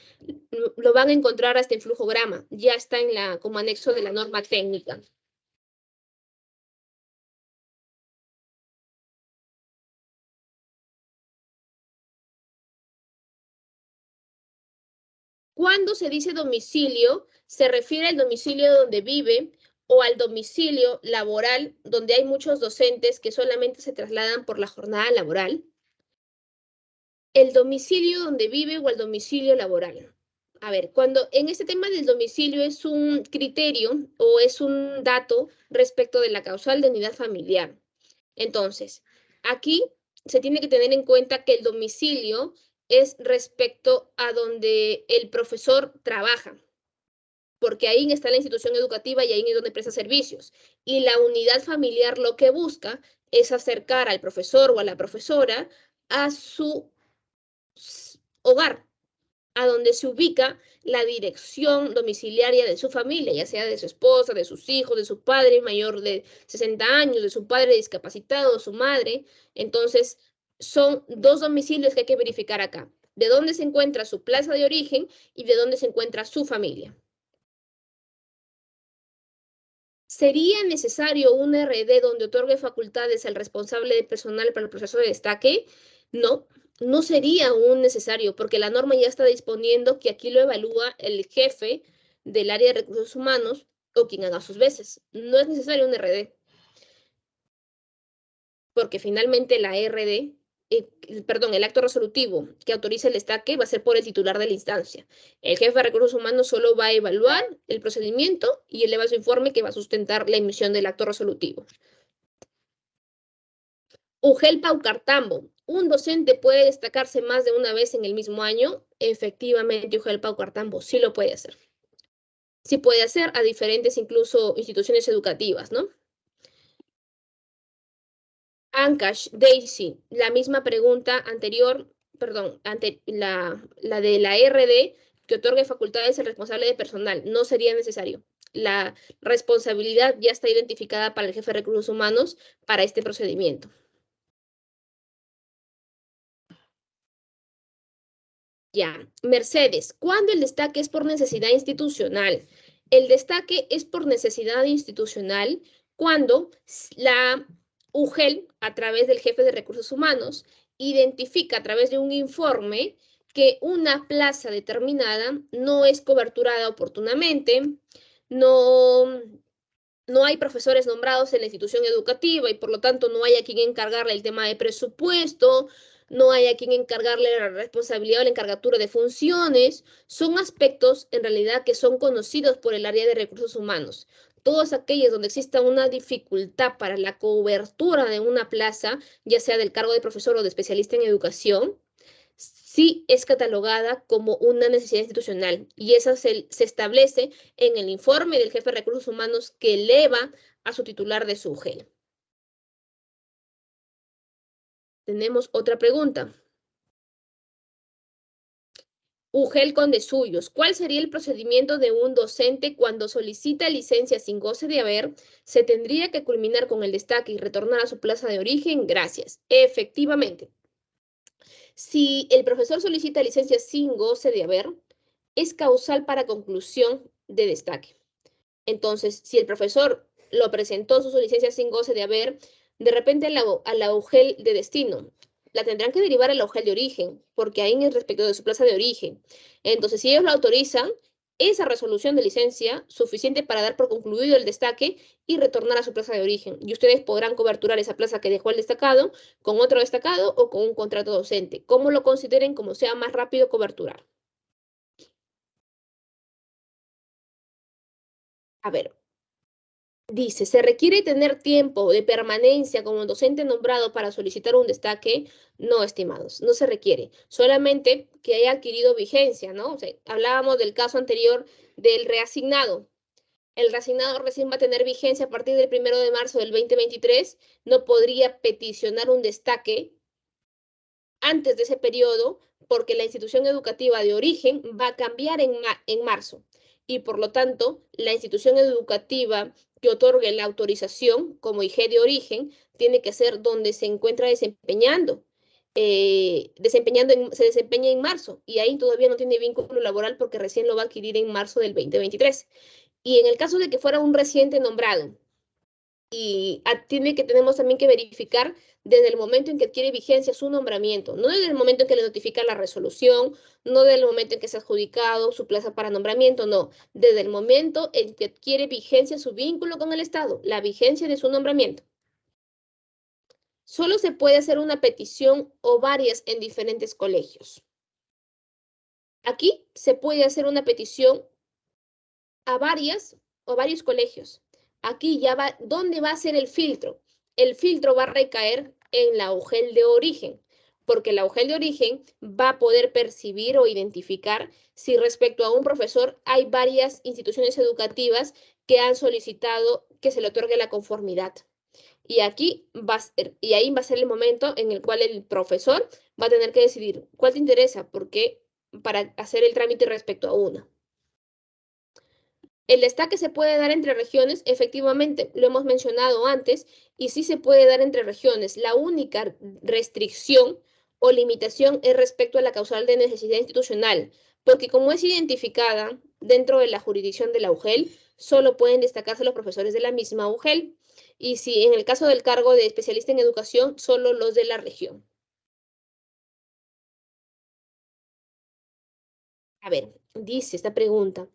Lo van a encontrar hasta en flujograma. Ya está como anexo de la norma técnica. Cuando se dice domicilio, se refiere al domicilio donde vive o al domicilio laboral, donde hay muchos docentes que solamente se trasladan por la jornada laboral. El domicilio donde vive o el domicilio laboral. A ver, cuando en este tema del domicilio es un criterio o es un dato respecto de la causal de unidad familiar. Entonces, aquí se tiene que tener en cuenta que el domicilio es respecto a donde el profesor trabaja, porque ahí está la institución educativa y ahí es donde presta servicios. Y la unidad familiar lo que busca es acercar al profesor o a la profesora a su hogar, a donde se ubica la dirección domiciliaria de su familia, ya sea de su esposa, de sus hijos, de su padre mayor de 60 años, de su padre discapacitado, su madre. Entonces, son dos domicilios que hay que verificar acá. De dónde se encuentra su plaza de origen y de dónde se encuentra su familia. ¿Sería necesario un RD donde otorgue facultades al responsable de personal para el proceso de destaque? No, no sería un necesario, porque la norma ya está disponiendo que aquí lo evalúa el jefe del área de recursos humanos o quien haga sus veces. No es necesario un RD, porque finalmente la RD, el acto resolutivo que autoriza el destaque va a ser por el titular de la instancia. El jefe de recursos humanos solo va a evaluar el procedimiento y eleva su informe que va a sustentar la emisión del acto resolutivo. UGEL Paucartambo. ¿Un docente puede destacarse más de una vez en el mismo año? Efectivamente, UGEL Paucartambo sí lo puede hacer. Sí puede hacer a diferentes incluso instituciones educativas, ¿no? Ancash, Daisy, la misma pregunta anterior, perdón, la de la RD que otorgue facultades al responsable de personal. No sería necesario. La responsabilidad ya está identificada para el jefe de recursos humanos para este procedimiento. Ya, Mercedes, ¿cuándo el destaque es por necesidad institucional? El destaque es por necesidad institucional cuando la UGEL, a través del jefe de recursos humanos, identifica a través de un informe que una plaza determinada no es coberturada oportunamente, no hay profesores nombrados en la institución educativa y por lo tanto no hay a quien encargarle el tema de presupuesto, no hay a quien encargarle la responsabilidad o la encargatura de funciones. Son aspectos en realidad que son conocidos por el área de recursos humanos. Todos aquellos donde exista una dificultad para la cobertura de una plaza, ya sea del cargo de profesor o de especialista en educación, sí es catalogada como una necesidad institucional y esa se establece en el informe del jefe de recursos humanos que eleva a su titular de su UGEL. Tenemos otra pregunta. UGEL con desuyos. ¿Cuál sería el procedimiento de un docente cuando solicita licencia sin goce de haber? ¿Se tendría que culminar con el destaque y retornar a su plaza de origen? Gracias. Efectivamente. Si el profesor solicita licencia sin goce de haber, es causal para conclusión de destaque. Entonces, si el profesor lo presentó su licencia sin goce de haber, de repente a la UGEL de destino, la tendrán que derivar a la UGEL de origen, porque ahí es respecto de su plaza de origen. Entonces, si ellos lo autorizan, esa resolución de licencia suficiente para dar por concluido el destaque y retornar a su plaza de origen. Y ustedes podrán coberturar esa plaza que dejó el destacado con otro destacado o con un contrato docente, como lo consideren, como sea más rápido coberturar. A ver, dice, ¿se requiere tener tiempo de permanencia como docente nombrado para solicitar un destaque? No, estimados, no se requiere. Solamente que haya adquirido vigencia, ¿no? O sea, hablábamos del caso anterior del reasignado. El reasignado recién va a tener vigencia a partir del 1 de marzo del 2023. No podría peticionar un destaque antes de ese periodo porque la institución educativa de origen va a cambiar en marzo. Y por lo tanto, la institución educativa que otorgue la autorización como IG de origen tiene que ser donde se encuentra desempeñando. Se desempeña en marzo y ahí todavía no tiene vínculo laboral porque recién lo va a adquirir en marzo del 2023. Y en el caso de que fuera un reciente nombrado, y tenemos también que verificar desde el momento en que adquiere vigencia su nombramiento, no desde el momento en que le notifica la resolución, no desde el momento en que se ha adjudicado su plaza para nombramiento, no, desde el momento en que adquiere vigencia su vínculo con el Estado, la vigencia de su nombramiento. Solo se puede hacer una petición o varias en diferentes colegios. Aquí se puede hacer una petición a varias o varios colegios. Aquí ya va, ¿dónde va a ser el filtro? El filtro va a recaer en la UGEL de origen, porque la UGEL de origen va a poder percibir o identificar si respecto a un profesor hay varias instituciones educativas que han solicitado que se le otorgue la conformidad. Y ahí va a ser el momento en el cual el profesor va a tener que decidir cuál te interesa, porque para hacer el trámite respecto a una. El destaque se puede dar entre regiones, efectivamente, lo hemos mencionado antes, y sí se puede dar entre regiones. La única restricción o limitación es respecto a la causal de necesidad institucional, porque como es identificada dentro de la jurisdicción de la UGEL, solo pueden destacarse los profesores de la misma UGEL, y si en el caso del cargo de especialista en educación, solo los de la región. A ver, dice esta pregunta.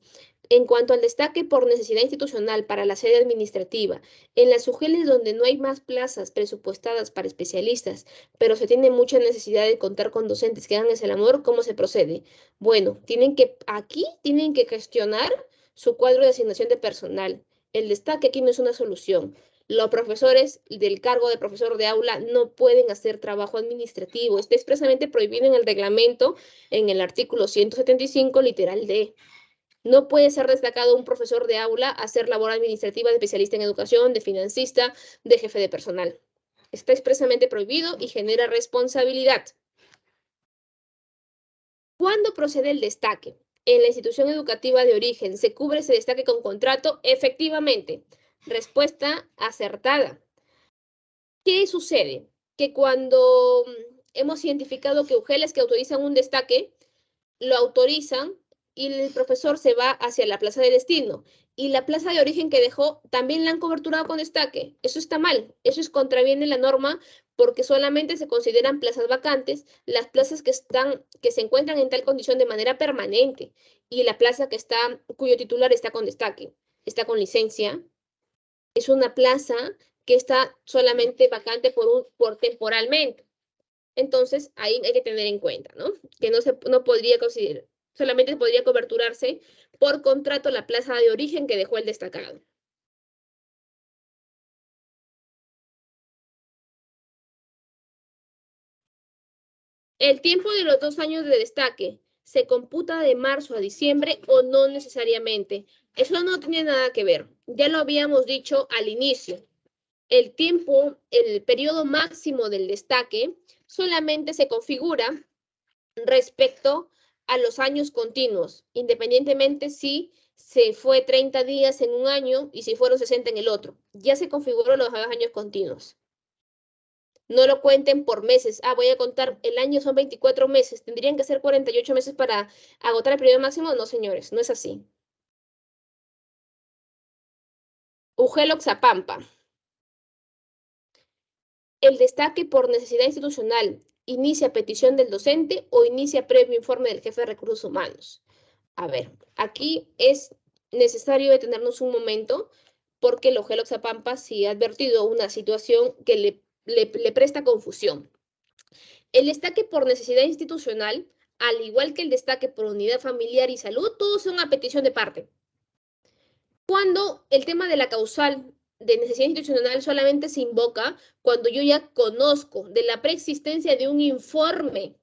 En cuanto al destaque por necesidad institucional para la sede administrativa, en las UGELs donde no hay más plazas presupuestadas para especialistas, pero se tiene mucha necesidad de contar con docentes que hagan ese labor, ¿cómo se procede? Bueno, aquí tienen que gestionar su cuadro de asignación de personal. El destaque aquí no es una solución. Los profesores del cargo de profesor de aula no pueden hacer trabajo administrativo. Está expresamente prohibido en el reglamento en el artículo 175, literal D. No puede ser destacado un profesor de aula a hacer labor administrativa de especialista en educación, de financista, de jefe de personal. Está expresamente prohibido y genera responsabilidad. ¿Cuándo procede el destaque? En la institución educativa de origen, ¿se cubre ese destaque con contrato? Efectivamente. Respuesta acertada. ¿Qué sucede? Que cuando hemos identificado que UGELs que autorizan un destaque, lo autorizan y el profesor se va hacia la plaza de destino y la plaza de origen que dejó también la han coberturado con destaque. Eso está mal, eso contraviene la norma porque solamente se consideran plazas vacantes las plazas que se encuentran en tal condición de manera permanente y la plaza cuyo titular está con destaque, está con licencia, es una plaza que está solamente vacante por temporalmente. Entonces, ahí hay que tener en cuenta, ¿no? Que no podría considerar, solamente podría coberturarse por contrato la plaza de origen que dejó el destacado. El tiempo de los 2 años de destaque, ¿se computa de marzo a diciembre o no necesariamente? Eso no tiene nada que ver. Ya lo habíamos dicho al inicio. El periodo máximo del destaque solamente se configura respecto a los años continuos, independientemente si se fue 30 días en un año y si fueron 60 en el otro. Ya se configuró los años continuos. No lo cuenten por meses. Voy a contar, el año son 24 meses. ¿Tendrían que ser 48 meses para agotar el periodo máximo? No, señores, no es así. UGEL Oxapampa. El destaque por necesidad institucional, ¿inicia petición del docente o inicia previo informe del jefe de recursos humanos? A ver, aquí es necesario detenernos un momento porque el UGEL Oxapampa sí ha advertido una situación que le presta confusión. El destaque por necesidad institucional, al igual que el destaque por unidad familiar y salud, todos son a petición de parte. Cuando el tema de la causal de necesidad institucional solamente se invoca cuando yo ya conozco de la preexistencia de un informe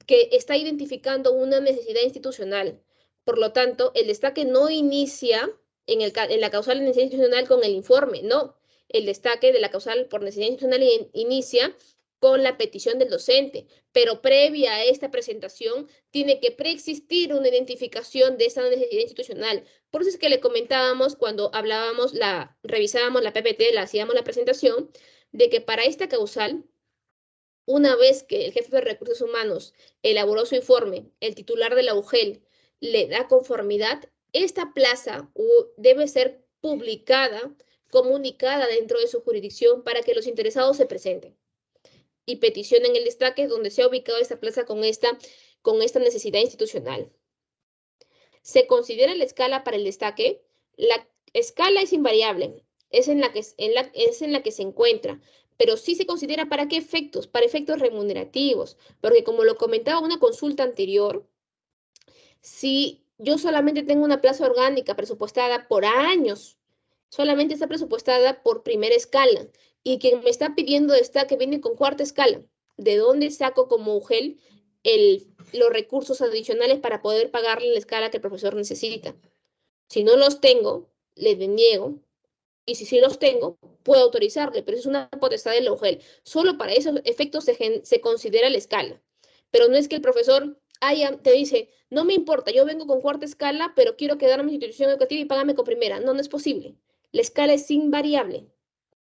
que está identificando una necesidad institucional. Por lo tanto, el destaque no inicia en la causal de necesidad institucional con el informe, no. El destaque de la causal por necesidad institucional inicia con la petición del docente, pero previa a esta presentación tiene que preexistir una identificación de esa necesidad institucional. Por eso es que le comentábamos cuando revisábamos la PPT, hacíamos la presentación, de que para esta causal, una vez que el jefe de recursos humanos elaboró su informe, el titular de la UGEL le da conformidad, esta plaza debe ser publicada, comunicada dentro de su jurisdicción para que los interesados se presenten y peticionen el destaque donde se ha ubicado esta plaza con esta necesidad institucional. ¿Se considera la escala para el destaque? La escala es invariable, es en la que se encuentra, pero sí se considera para qué efectos, para efectos remunerativos, porque como lo comentaba en una consulta anterior, si yo solamente tengo una plaza orgánica presupuestada por años, solamente está presupuestada por primera escala, y quien me está pidiendo destaque viene con cuarta escala, ¿de dónde saco como UGEL los recursos adicionales para poder pagarle la escala que el profesor necesita? Si no los tengo, le deniego, y si sí los tengo, puedo autorizarle, pero es una potestad de la UGEL. Solo para esos efectos se considera la escala. Pero no es que el profesor te dice, no me importa, yo vengo con cuarta escala, pero quiero quedarme en mi institución educativa y págame con primera. No, no es posible. La escala es invariable.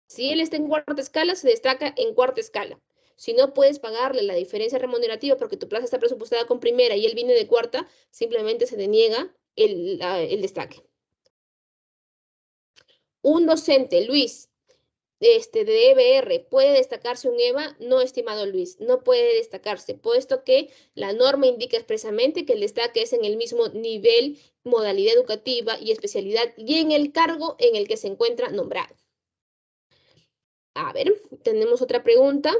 Si él está en cuarta escala, se destaca en cuarta escala. Si no puedes pagarle la diferencia remunerativa porque tu plaza está presupuestada con primera y él viene de cuarta, simplemente se deniega el destaque. Un docente, Luis, de EBR, ¿puede destacarse un EVA? No, estimado Luis, no puede destacarse, puesto que la norma indica expresamente que el destaque es en el mismo nivel, modalidad educativa y especialidad y en el cargo en el que se encuentra nombrado. A ver, tenemos otra pregunta.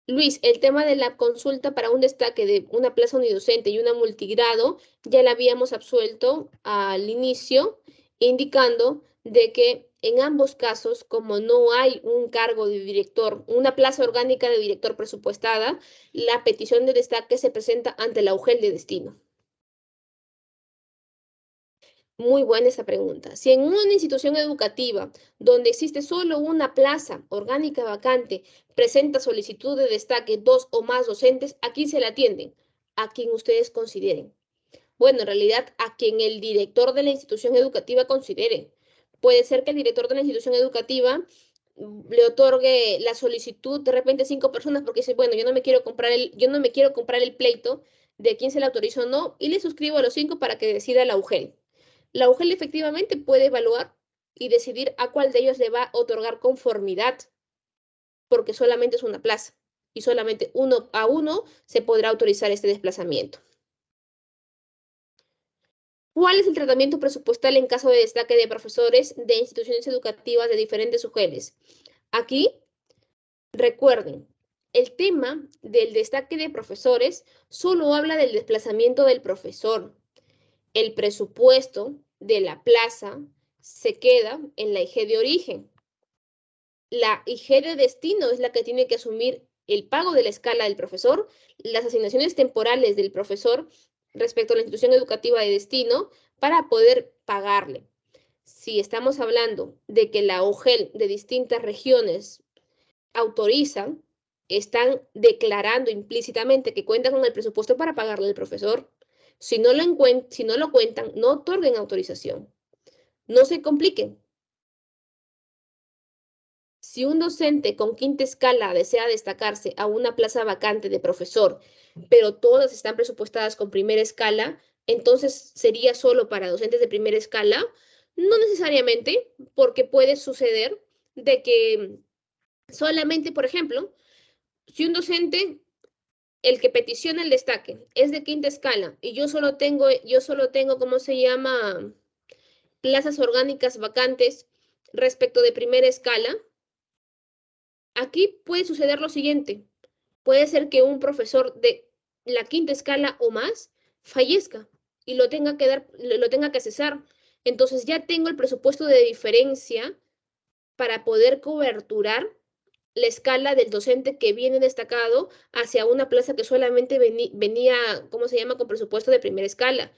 Luis, el tema de la consulta para un destaque de una plaza unidocente y una multigrado, ya la habíamos absuelto al inicio, indicando de que en ambos casos, como no hay un cargo de director, una plaza orgánica de director presupuestada, la petición de destaque se presenta ante la UGEL de destino. Muy buena esa pregunta. Si en una institución educativa donde existe solo una plaza orgánica vacante presenta solicitud de destaque 2 o más docentes, ¿a quién se le atienden? A quien ustedes consideren. Bueno, en realidad a quien el director de la institución educativa considere. Puede ser que el director de la institución educativa le otorgue la solicitud de repente a 5 personas porque dice, bueno, yo no me quiero comprar el pleito de quién se le autoriza o no y le suscribo a los 5 para que decida la UGEL. La UGEL efectivamente puede evaluar y decidir a cuál de ellos le va a otorgar conformidad, porque solamente es una plaza y solamente uno a uno se podrá autorizar este desplazamiento. ¿Cuál es el tratamiento presupuestal en caso de destaque de profesores de instituciones educativas de diferentes UGELs? Aquí, recuerden, el tema del destaque de profesores solo habla del desplazamiento del profesor. El presupuesto de la plaza se queda en la IG de origen. La IG de destino es la que tiene que asumir el pago de la escala del profesor, las asignaciones temporales del profesor respecto a la institución educativa de destino para poder pagarle. Si estamos hablando de que la UGEL de distintas regiones autorizan, están declarando implícitamente que cuentan con el presupuesto para pagarle al profesor. Si no lo cuentan, no otorguen autorización. No se compliquen. Si un docente con quinta escala desea destacarse a una plaza vacante de profesor, pero todas están presupuestadas con primera escala, entonces sería solo para docentes de primera escala. No necesariamente, porque puede suceder de que solamente, por ejemplo, si un docente, el que peticiona el destaque, es de quinta escala y yo solo tengo, ¿cómo se llama? Plazas orgánicas vacantes respecto de primera escala. Aquí puede suceder lo siguiente. Puede ser que un profesor de la quinta escala o más fallezca y lo tenga que cesar. Entonces ya tengo el presupuesto de diferencia para poder coberturar la escala del docente que viene destacado hacia una plaza que solamente venía, ¿cómo se llama?, con presupuesto de primera escala.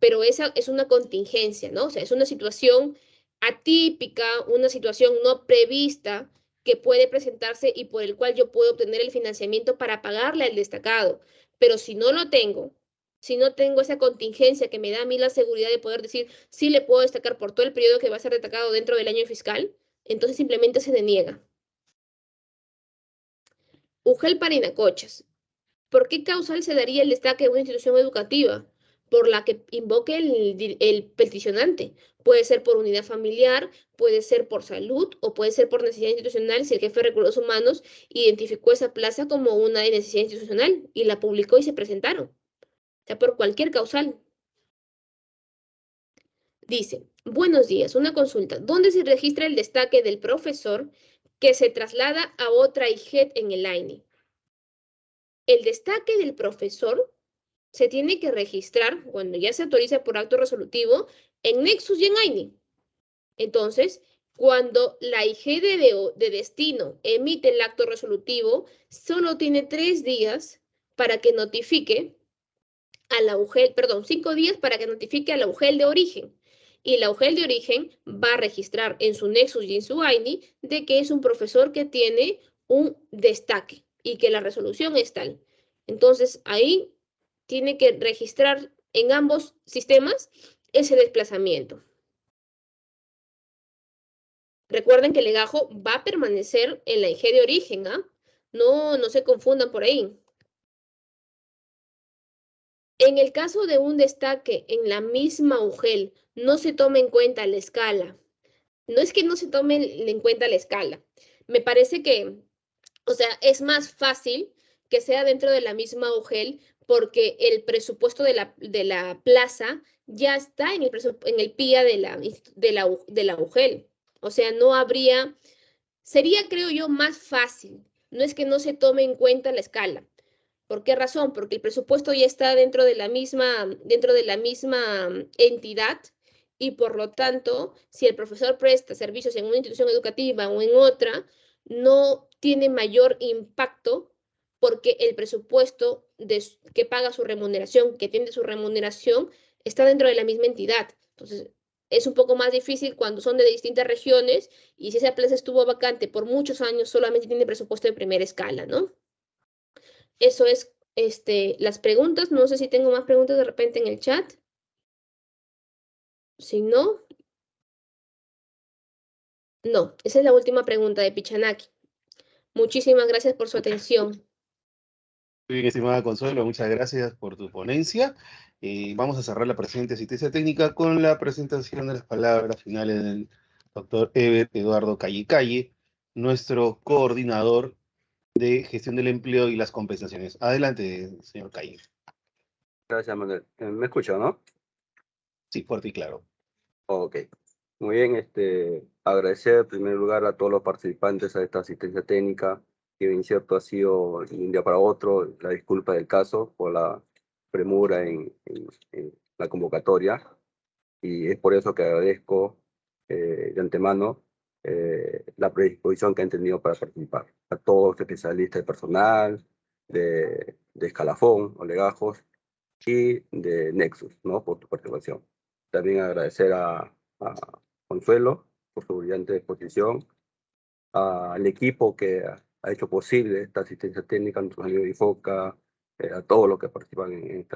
Pero esa es una contingencia, ¿no? O sea, es una situación atípica, una situación no prevista que puede presentarse y por el cual yo puedo obtener el financiamiento para pagarle al destacado. Pero si no lo tengo, si no tengo esa contingencia que me da a mí la seguridad de poder decir, sí le puedo destacar por todo el periodo que va a ser destacado dentro del año fiscal, entonces simplemente se deniega. UGEL para Inacochas. ¿Por qué causal se daría el destaque de una institución educativa? Por la que invoque el peticionante. Puede ser por unidad familiar, puede ser por salud o puede ser por necesidad institucional si el jefe de recursos humanos identificó esa plaza como una necesidad institucional y la publicó y se presentaron. O sea, por cualquier causal. Dice, buenos días, una consulta. ¿Dónde se registra el destaque del profesor que se traslada a otra IGED en el AINE? El destaque del profesor se tiene que registrar cuando ya se autoriza por acto resolutivo en Nexus y en AINE. Entonces, cuando la IG de destino emite el acto resolutivo, solo tiene 3 días para que notifique a la UGEL, 5 días para que notifique a la UGEL de origen. Y la UGEL de origen va a registrar en su Nexus y en su AINE de que es un profesor que tiene un destaque y que la resolución es tal. Entonces, ahí tiene que registrar en ambos sistemas ese desplazamiento. Recuerden que el legajo va a permanecer en la IG de origen, ¿ah? No se confundan por ahí. En el caso de un destaque en la misma UGEL, no se toma en cuenta la escala. No es que no se tome en cuenta la escala. Me parece que, o sea, es más fácil que sea dentro de la misma UGEL porque el presupuesto de la plaza ya está en el PIA de la UGEL. O sea, no habría, sería, creo yo, más fácil. No es que no se tome en cuenta la escala. ¿Por qué razón? Porque el presupuesto ya está dentro de la misma entidad y por lo tanto, si el profesor presta servicios en una institución educativa o en otra, no tiene mayor impacto porque el presupuesto que paga su remuneración, que tiene su remuneración, está dentro de la misma entidad. Entonces, es un poco más difícil cuando son de distintas regiones y si esa plaza estuvo vacante por muchos años, solamente tiene presupuesto de primera escala, ¿no? Eso es las preguntas. No sé si tengo más preguntas de repente en el chat. Si no, no. Esa es la última pregunta de Pichanaki. Muchísimas gracias por su atención. Muy bien, estimada Consuelo, muchas gracias por tu ponencia. Vamos a cerrar la presente asistencia técnica con la presentación de las palabras finales del doctor Ever Eduardo Calle Calle, nuestro coordinador de gestión del empleo y las compensaciones. Adelante, señor Calle. Gracias, Manuel. ¿Me escucha, no? Sí, fuerte y claro. Ok. Muy bien, agradecer en primer lugar a todos los participantes a esta asistencia técnica, que bien cierto ha sido de un día para otro, la disculpa del caso por la premura en la convocatoria, y es por eso que agradezco de antemano la predisposición que han tenido para participar. A todos los especialistas de personal, de escalafón o legajos, y de Nexus, ¿no? Por tu participación. También agradecer a Consuelo por su brillante exposición, al equipo que ha hecho posible esta asistencia técnica, a nuestros amigos de IFOCA, a todos los que participan en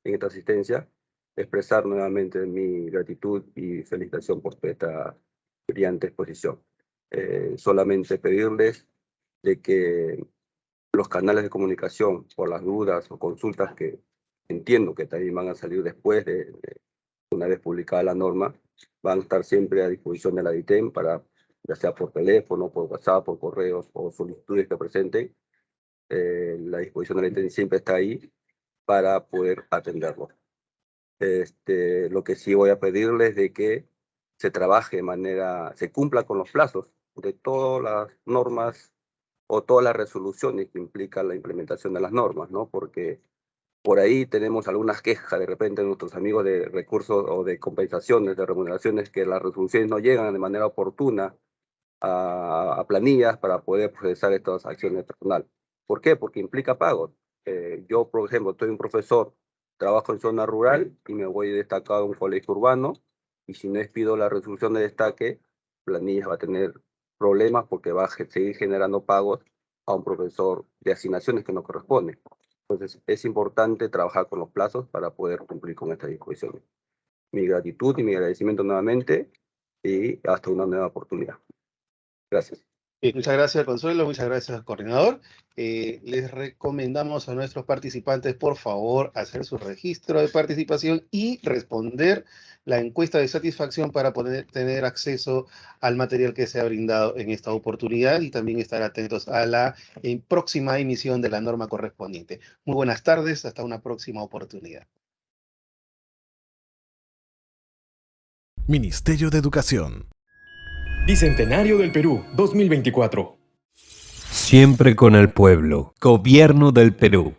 esta asistencia, expresar nuevamente mi gratitud y felicitación por esta brillante exposición. Solamente pedirles de que los canales de comunicación por las dudas o consultas que entiendo que también van a salir después de una vez publicada la norma, van a estar siempre a disposición de la DITEM para, ya sea por teléfono, por WhatsApp, por correos o solicitudes que presenten. La disposición de la DITEM siempre está ahí para poder atenderlo. Lo que sí voy a pedirles es de que se trabaje de manera, se cumpla con los plazos de todas las normas o todas las resoluciones que implican la implementación de las normas, ¿no? Porque por ahí tenemos algunas quejas de repente de nuestros amigos de recursos o de compensaciones, de remuneraciones, que las resoluciones no llegan de manera oportuna a planillas para poder procesar estas acciones de personal. ¿Por qué? Porque implica pagos. Yo, por ejemplo, soy un profesor, trabajo en zona rural y me voy destacado a un colegio urbano, y si no pido la resolución de destaque, planillas va a tener problemas porque va a seguir generando pagos a un profesor de asignaciones que no corresponden. Entonces, es importante trabajar con los plazos para poder cumplir con estas disposiciones. Mi gratitud y mi agradecimiento nuevamente, y hasta una nueva oportunidad. Gracias. Muchas gracias, Consuelo, muchas gracias, coordinador. Les recomendamos a nuestros participantes, por favor, hacer su registro de participación y responder la encuesta de satisfacción para poder tener acceso al material que se ha brindado en esta oportunidad, y también estar atentos a la próxima emisión de la norma correspondiente. Muy buenas tardes, hasta una próxima oportunidad. Ministerio de Educación. Bicentenario del Perú, 2024. Siempre con el pueblo. Gobierno del Perú.